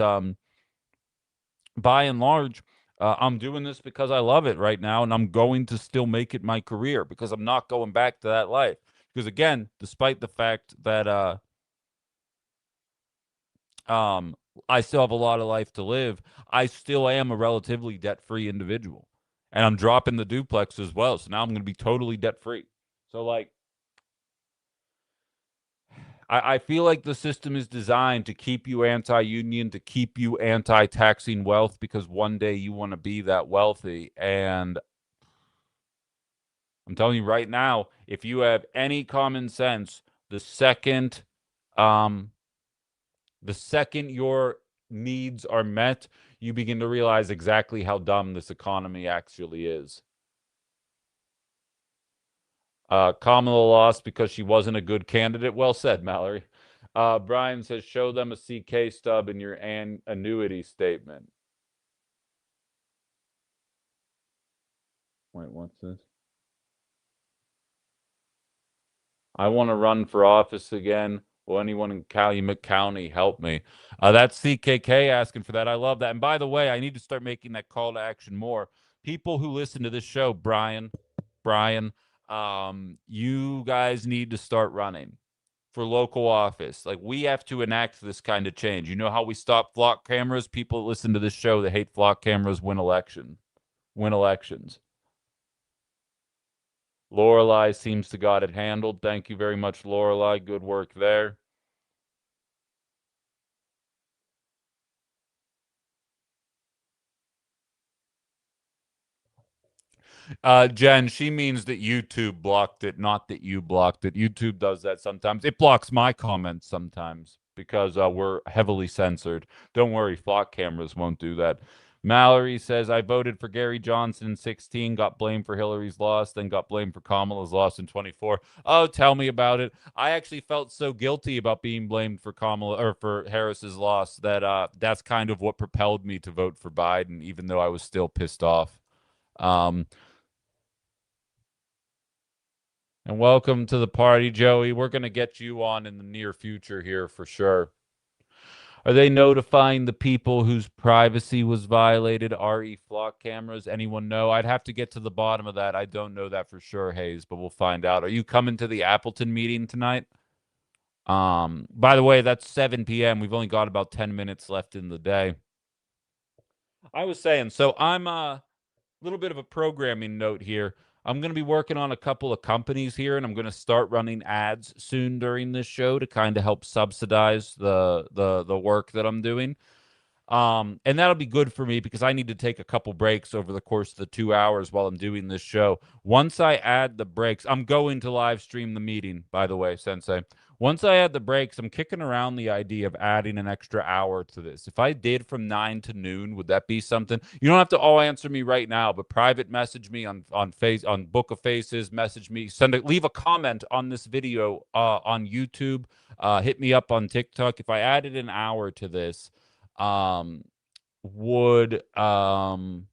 by and large, I'm doing this because I love it right now, and I'm going to still make it my career because I'm not going back to that life. Because again, despite the fact that I still have a lot of life to live, I still am a relatively debt-free individual. And I'm dropping the duplex as well. So now I'm going to be totally debt-free. So like, I feel like the system is designed to keep you anti-union, to keep you anti-taxing wealth, because one day you want to be that wealthy. And I'm telling you right now, if you have any common sense, the second um the second your needs are met, you begin to realize exactly how dumb this economy actually is. Kamala lost because she wasn't a good candidate. Well said, Mallory. Brian says, show them a CK stub in your annuity statement. Wait, what's this? I want to run for office again. Will anyone in Calumet County help me? That's CKK asking for that. I love that. And by the way, I need to start making that call to action more. People who listen to this show, Brian, you guys need to start running for local office. Like, we have to enact this kind of change. You know how we stop flock cameras? People that listen to this show that hate flock cameras win elections. Lorelei seems to got it handled. Thank you very much, Lorelei. Good work there. Jen, she means that YouTube blocked it, not that you blocked it. YouTube does that sometimes. It blocks my comments sometimes because we're heavily censored. Don't worry, flock cameras won't do that. Mallory says, I voted for Gary Johnson in 16, got blamed for Hillary's loss, then got blamed for Kamala's loss in 24. Oh, tell me about it. I actually felt so guilty about being blamed for Kamala or for Harris's loss that that's kind of what propelled me to vote for Biden, even though I was still pissed off. And welcome to the party, Joey. We're going to get you on in the near future here for sure. Are they notifying the people whose privacy was violated? RE flock cameras? Anyone know? I'd have to get to the bottom of that. I don't know that for sure, Hayes, but we'll find out. Are you coming to the Appleton meeting tonight? By the way, that's 7 p.m. We've only got about 10 minutes left in the day. I was saying, so I'm a little bit of a programming note here. I'm going to be working on a couple of companies here, and I'm going to start running ads soon during this show to kind of help subsidize the work that I'm doing. And that'll be good for me because I need to take a couple breaks over the course of the 2 hours while I'm doing this show. Once I add the breaks, I'm going to live stream the meeting, by the way, Sensei. Once I add the breaks, I'm kicking around the idea of adding an extra hour to this. If I did from 9 to noon, would that be something? You don't have to all answer me right now, but private message me on Book of Faces, message me, leave a comment on this video on YouTube, hit me up on TikTok. If I added an hour to this, would that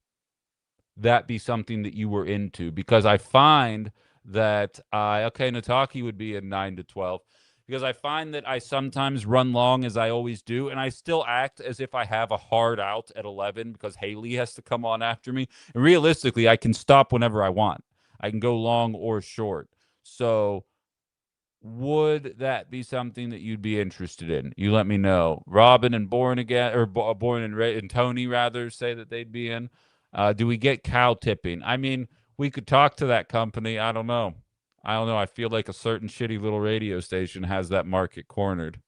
be something that you were into? Because I find that Nataki would be in 9 to 12 because I find that I sometimes run long as I always do, and I still act as if I have a hard out at 11 because Haley has to come on after me. And realistically, I can stop whenever I want. I can go long or short. So would that be something that you'd be interested in? You let me know. Robin and Born Again, or Born and Tony rather, say that they'd be in. Do we get cow tipping? I mean, we could talk to that company. I don't know. I feel like a certain shitty little radio station has that market cornered.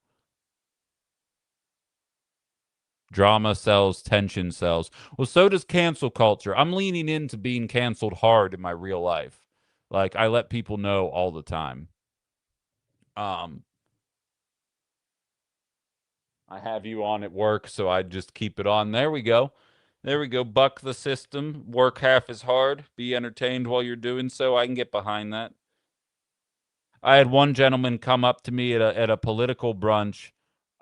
Drama sells, tension sells. Well, so does cancel culture. I'm leaning into being canceled hard in my real life. Like, I let people know all the time. I have you on at work, so I just keep it on. There we go. There we go. Buck the system. Work half as hard. Be entertained while you're doing so. I can get behind that. I had one gentleman come up to me at a political brunch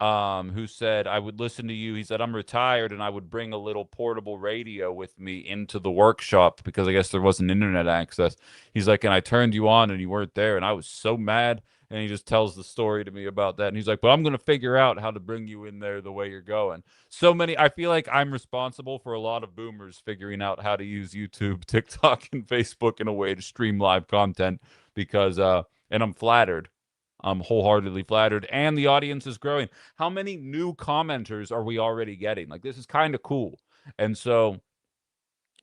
who said, I would listen to you. He said, I'm retired and I would bring a little portable radio with me into the workshop because I guess there wasn't internet access. He's like, and I turned you on and you weren't there. And I was so mad. And he just tells the story to me about that. And he's like, but I'm going to figure out how to bring you in there the way you're going. So many, I feel like I'm responsible for a lot of boomers figuring out how to use YouTube, TikTok, and Facebook in a way to stream live content because, and I'm flattered. I'm wholeheartedly flattered. And the audience is growing. How many new commenters are we already getting? Like, this is kind of cool. And so,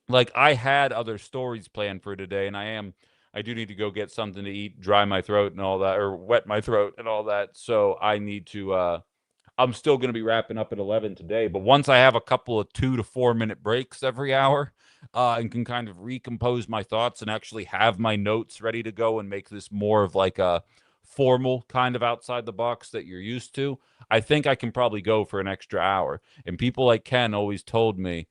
like, I had other stories planned for today, and I do need to go get something to eat, dry my throat and all that, or wet my throat and all that. So I need to, I'm still going to be wrapping up at 11 today. But once I have a couple of 2 to 4 minute breaks every hour and can kind of recompose my thoughts and actually have my notes ready to go and make this more of like a formal kind of outside the box that you're used to, I think I can probably go for an extra hour. And people like Ken always told me,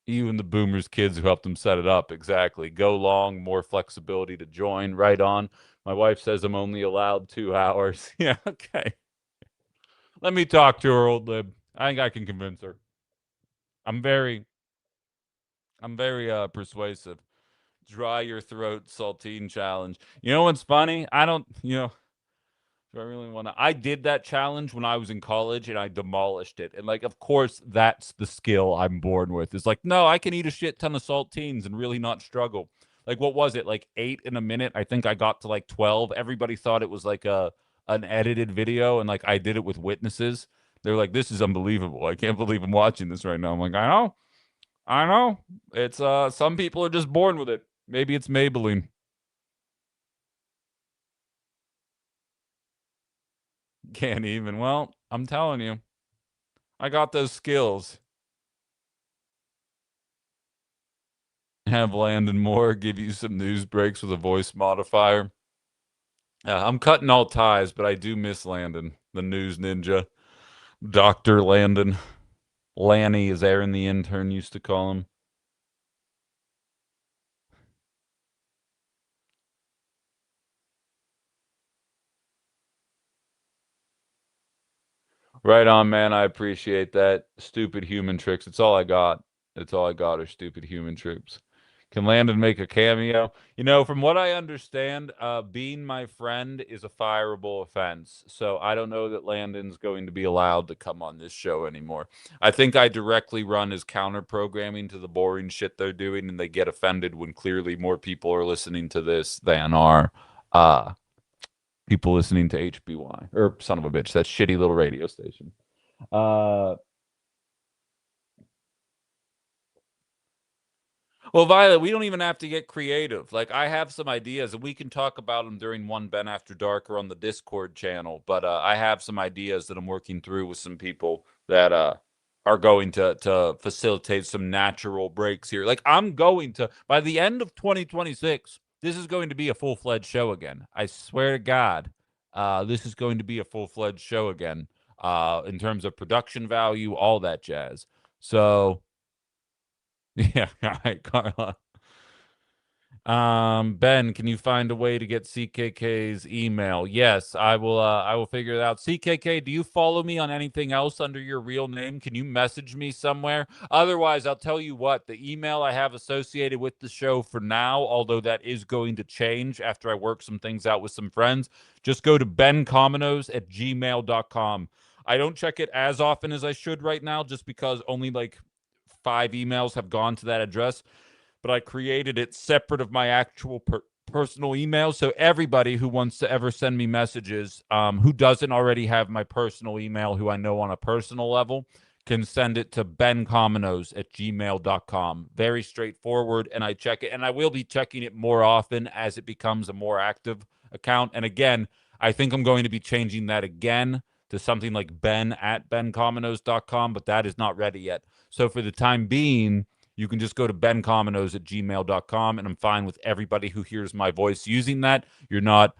you and the boomers kids who helped them set it up. Exactly. Go long, more flexibility to join. Right on. My wife says I'm only allowed 2 hours. Yeah, okay. Let me talk to her, old lib. I think I can convince her. I'm very persuasive. Dry your throat saltine challenge. You know what's funny? I don't, do I really want to? I did that challenge when I was in college and I demolished it. And like, of course, that's the skill I'm born with. It's like, no, I can eat a shit ton of saltines and really not struggle. Like, what was it? Like 8 in a minute. I think I got to like 12. Everybody thought it was like an edited video, and like I did it with witnesses. They're like, this is unbelievable. I can't believe I'm watching this right now. I'm like, I know. It's some people are just born with it. Maybe it's Maybelline. Can't even. Well, I'm telling you, I got those skills. Have Landon Moore give you some news breaks with a voice modifier. I'm cutting all ties, but I do miss Landon, the news ninja. Dr. Landon. Lanny, as Aaron the intern used to call him. Right on, man. I appreciate that. Stupid human tricks. It's all I got. It's all I got are stupid human tricks. Can Landon make a cameo? You know, from what I understand, being my friend is a fireable offense. So I don't know that Landon's going to be allowed to come on this show anymore. I think I directly run as counter programming to the boring shit they're doing, and they get offended when clearly more people are listening to this than are uh people listening to HBY or son of a bitch, that shitty little radio station. Uh Well, Violet, we don't even have to get creative. Like, I have some ideas, and we can talk about them during One Ben After Dark or on the Discord channel. But I have some ideas that I'm working through with some people that are going to facilitate some natural breaks here. Like, I'm going to by the end of 2026, this is going to be a full-fledged show again. I swear to God, this is going to be a full-fledged show again. In terms of production value, all that jazz. So. Yeah, all right, Carla. Ben, can you find a way to get CKK's email? Yes, I will figure it out. CKK, do you follow me on anything else under your real name? Can you message me somewhere? Otherwise, I'll tell you what, the email I have associated with the show for now, although that is going to change after I work some things out with some friends, just go to bencominos@gmail.com. I don't check it as often as I should right now, just because only like 5 emails have gone to that address, but I created it separate of my actual personal email. So everybody who wants to ever send me messages, who doesn't already have my personal email, who I know on a personal level, can send it to bencominos@gmail.com. Very straightforward, and I check it, and I will be checking it more often as it becomes a more active account. And again, I think I'm going to be changing that again to something like ben@bencominos.com, but that is not ready yet. So for the time being, you can just go to bencominos@gmail.com, and I'm fine with everybody who hears my voice using that. You're not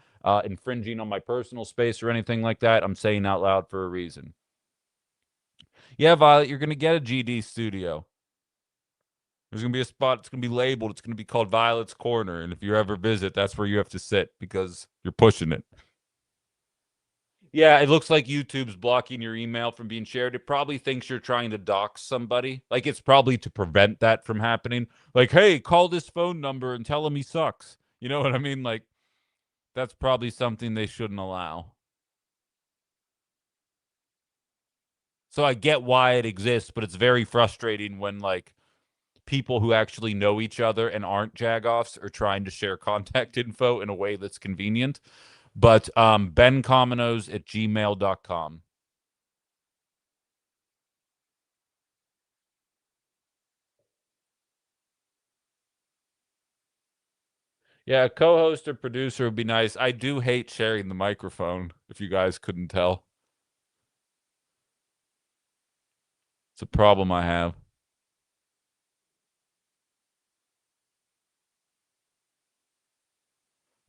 infringing on my personal space or anything like that. I'm saying out loud for a reason. Yeah, Violet, you're going to get a GD studio. There's going to be a spot. It's going to be labeled. It's going to be called Violet's Corner. And if you ever visit, that's where you have to sit because you're pushing it. Yeah, it looks like YouTube's blocking your email from being shared. It probably thinks you're trying to dox somebody. Like, it's probably to prevent that from happening. Like, hey, call this phone number and tell him he sucks. You know what I mean? Like, that's probably something they shouldn't allow. So I get why it exists, but it's very frustrating when, like, people who actually know each other and aren't jagoffs are trying to share contact info in a way that's convenient. But bencominos@gmail.com. Yeah, a co-host or producer would be nice. I do hate sharing the microphone, if you guys couldn't tell. It's a problem I have.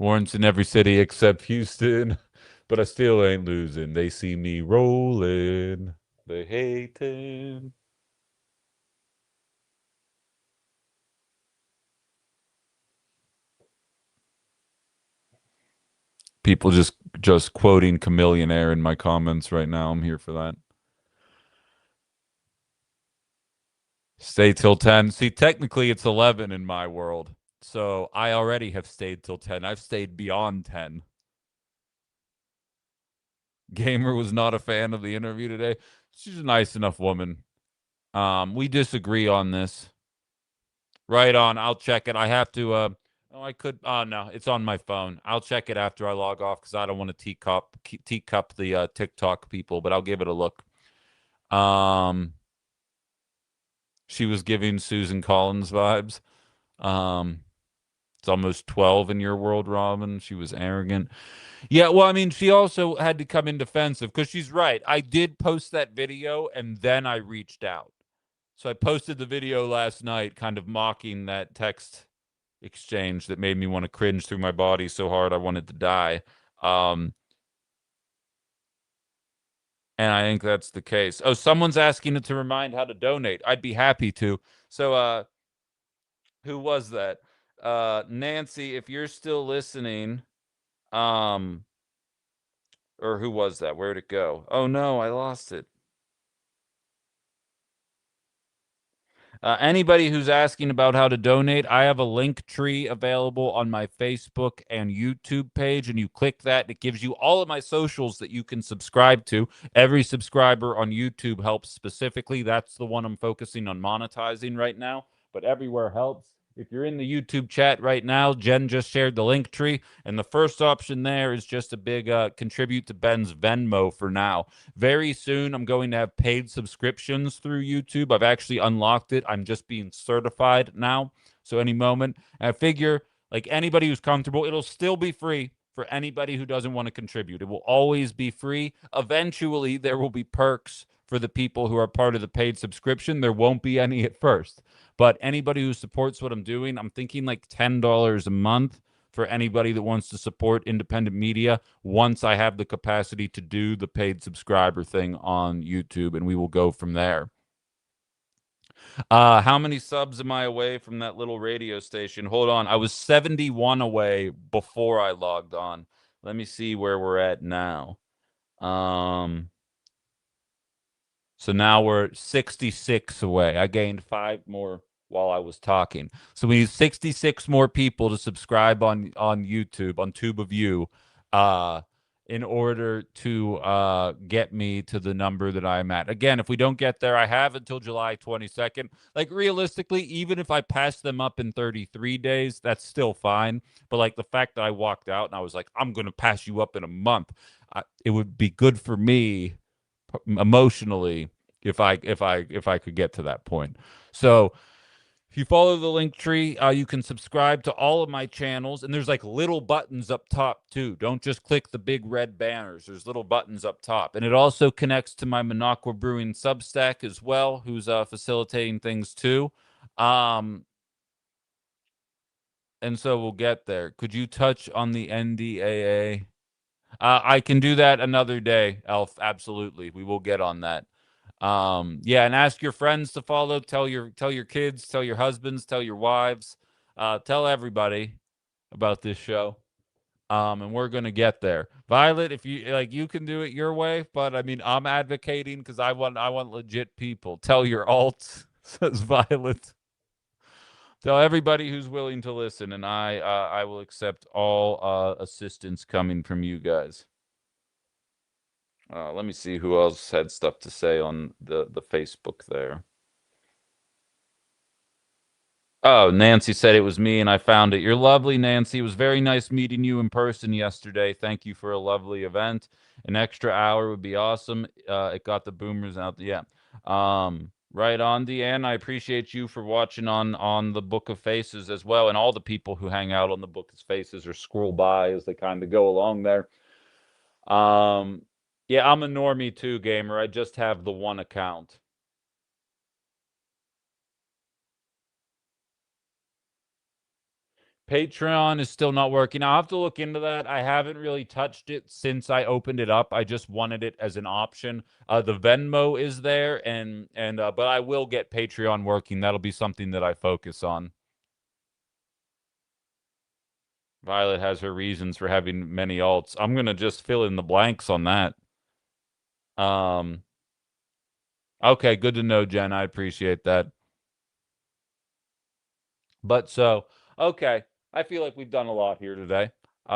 Warrants in every city except Houston, but I still ain't losing. They see me rolling. They hating. People just quoting Chameleonaire in my comments right now. I'm here for that. Stay till 10. See, technically it's 11 in my world. So I already have stayed till 10. I've stayed beyond 10. Gamer was not a fan of the interview today. She's a nice enough woman. We disagree on this. Right on. I'll check it. I have to oh, I could no, it's on my phone. I'll check it after I log off because I don't want to teacup the TikTok people, but I'll give it a look. She was giving Susan Collins vibes. It's almost 12 in your world, Robin. She was arrogant. Yeah, well, I mean, she also had to come in defensive because she's right. I did post that video and then I reached out. So I posted the video last night, kind of mocking that text exchange that made me want to cringe through my body so hard I wanted to die. And I think that's the case. Oh, someone's asking to remind how to donate. I'd be happy to. So, who was that? Nancy, if you're still listening, or who was that? Where'd it go? Oh no, I lost it. Anybody who's asking about how to donate, I have a link tree available on my Facebook and YouTube page, and you click that, and it gives you all of my socials that you can subscribe to. Every subscriber on YouTube helps specifically. That's the one I'm focusing on monetizing right now, but everywhere helps. If you're in the YouTube chat right now, Jen just shared the link tree, and the first option there is just a big contribute to Ben's Venmo for now. Very soon, I'm going to have paid subscriptions through YouTube. I've actually unlocked it. I'm just being certified now. So any moment, and I figure like anybody who's comfortable, it'll still be free for anybody who doesn't want to contribute. It will always be free. Eventually, there will be perks for the people who are part of the paid subscription. There won't be any at first. But anybody who supports what I'm doing, I'm thinking like $10 a month for anybody that wants to support independent media once I have the capacity to do the paid subscriber thing on YouTube, and we will go from there. How many subs am I away from that little radio station? Hold on. I was 71 away before I logged on. Let me see where we're at now. So now we're 66 away. I gained 5 more while I was talking. So we need 66 more people to subscribe on YouTube, on Tube of You, in order to get me to the number that I'm at. Again, if we don't get there, I have until July 22nd. Like realistically, even if I pass them up in 33 days, that's still fine. But like the fact that I walked out and I was like, I'm going to pass you up in a month, it would be good for me emotionally if I could get to that point. So if you follow the link tree, you can subscribe to all of my channels, and there's like little buttons up top too. Don't just click the big red banners. There's little buttons up top, and it also connects to my Minocqua Brewing Substack as well, who's facilitating things too. And so we'll get there. Could you touch on the NDAA? I can do that another day, Elf. Absolutely. We will get on that. Yeah, and ask your friends to follow. Tell your kids, tell your husbands, tell your wives, tell everybody about this show. And we're gonna get there. Violet, if you like, you can do it your way, but I mean, I'm advocating because I want legit people. Tell your alts, says Violet. Tell everybody who's willing to listen, and I will accept all assistance coming from you guys. Let me see who else had stuff to say on the Facebook there. Oh, Nancy said it was me and I found it. You're lovely, Nancy. It was very nice meeting you in person yesterday. Thank you for a lovely event. An extra hour would be awesome. It got the boomers out. Yeah. Right on, Deanne. I appreciate you for watching on the Book of Faces as well, and all the people who hang out on the Book of Faces or scroll by as they kind of go along there. Yeah, I'm a normie too, gamer. I just have the one account. Patreon is still not working. I'll have to look into that. I haven't really touched it since I opened it up. I just wanted it as an option. The Venmo is there, and but I will get Patreon working. That'll be something that I focus on. Violet has her reasons for having many alts. I'm gonna just fill in the blanks on that. Okay, good to know, Jen. I appreciate that. But so, okay, I feel like we've done a lot here today.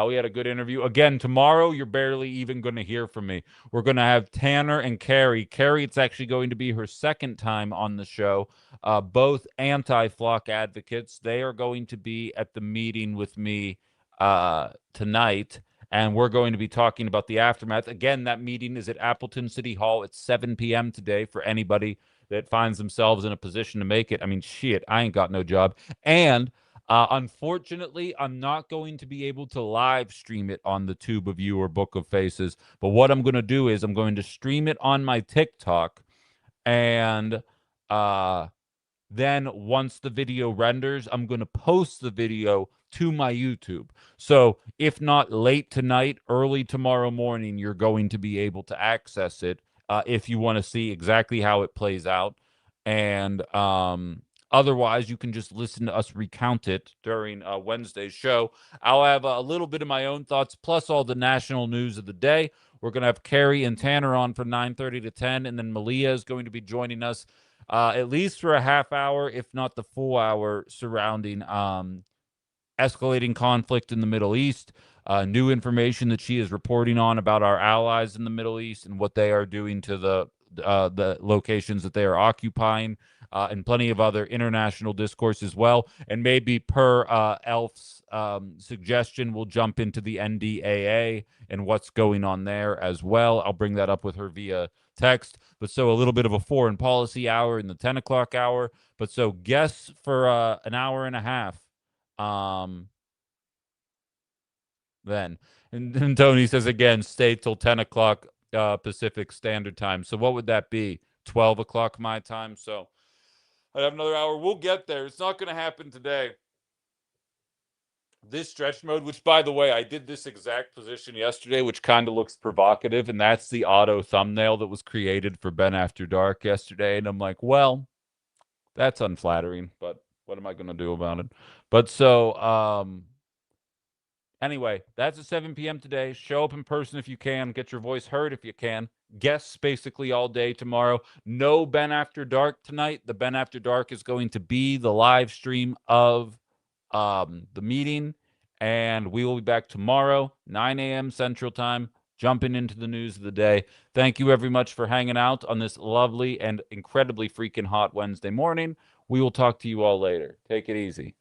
We had a good interview. Again, tomorrow, you're barely even going to hear from me. We're going to have Tanner and Carrie. Carrie, it's actually going to be her second time on the show. Both anti-flock advocates. They are going to be at the meeting with me tonight, and we're going to be talking about the aftermath. Again, that meeting is at Appleton City Hall at 7 p.m. today for anybody that finds themselves in a position to make it. I mean, shit, I ain't got no job. And unfortunately, I'm not going to be able to live stream it on the Tube of You or Book of Faces. But what I'm going to do is I'm going to stream it on my TikTok. And then once the video renders, I'm going to post the video to my YouTube. So if not late tonight, early tomorrow morning, you're going to be able to access it if you want to see exactly how it plays out. And otherwise, you can just listen to us recount it during Wednesday's show. I'll have a little bit of my own thoughts, plus all the national news of the day. We're going to have Carrie and Tanner on from 9:30 to 10, and then Malia is going to be joining us at least for a half hour, if not the full hour, surrounding escalating conflict in the Middle East, new information that she is reporting on about our allies in the Middle East and what they are doing to the locations that they are occupying, and plenty of other international discourse as well. And maybe per Elf's suggestion, we'll jump into the NDAA and what's going on there as well. I'll bring that up with her via text. But so a little bit of a foreign policy hour in the 10 o'clock hour. But so guests for an hour and a half. Then and Tony says again, stay till 10 o'clock Pacific Standard Time. So what would that be? 12 o'clock my time. So I have another hour. We'll get there. It's not going to happen today. This stretch mode, which by the way, I did this exact position yesterday, which kind of looks provocative, and that's the auto thumbnail that was created for Ben After Dark yesterday. And I'm like, well, that's unflattering, but what am I going to do about it? But so, anyway, that's at 7 p.m. today. Show up in person if you can. Get your voice heard if you can. Guests basically all day tomorrow. No Ben After Dark tonight. The Ben After Dark is going to be the live stream of the meeting, and we will be back tomorrow, 9 a.m. Central Time, jumping into the news of the day. Thank you very much for hanging out on this lovely and incredibly freaking hot Wednesday morning. We will talk to you all later. Take it easy.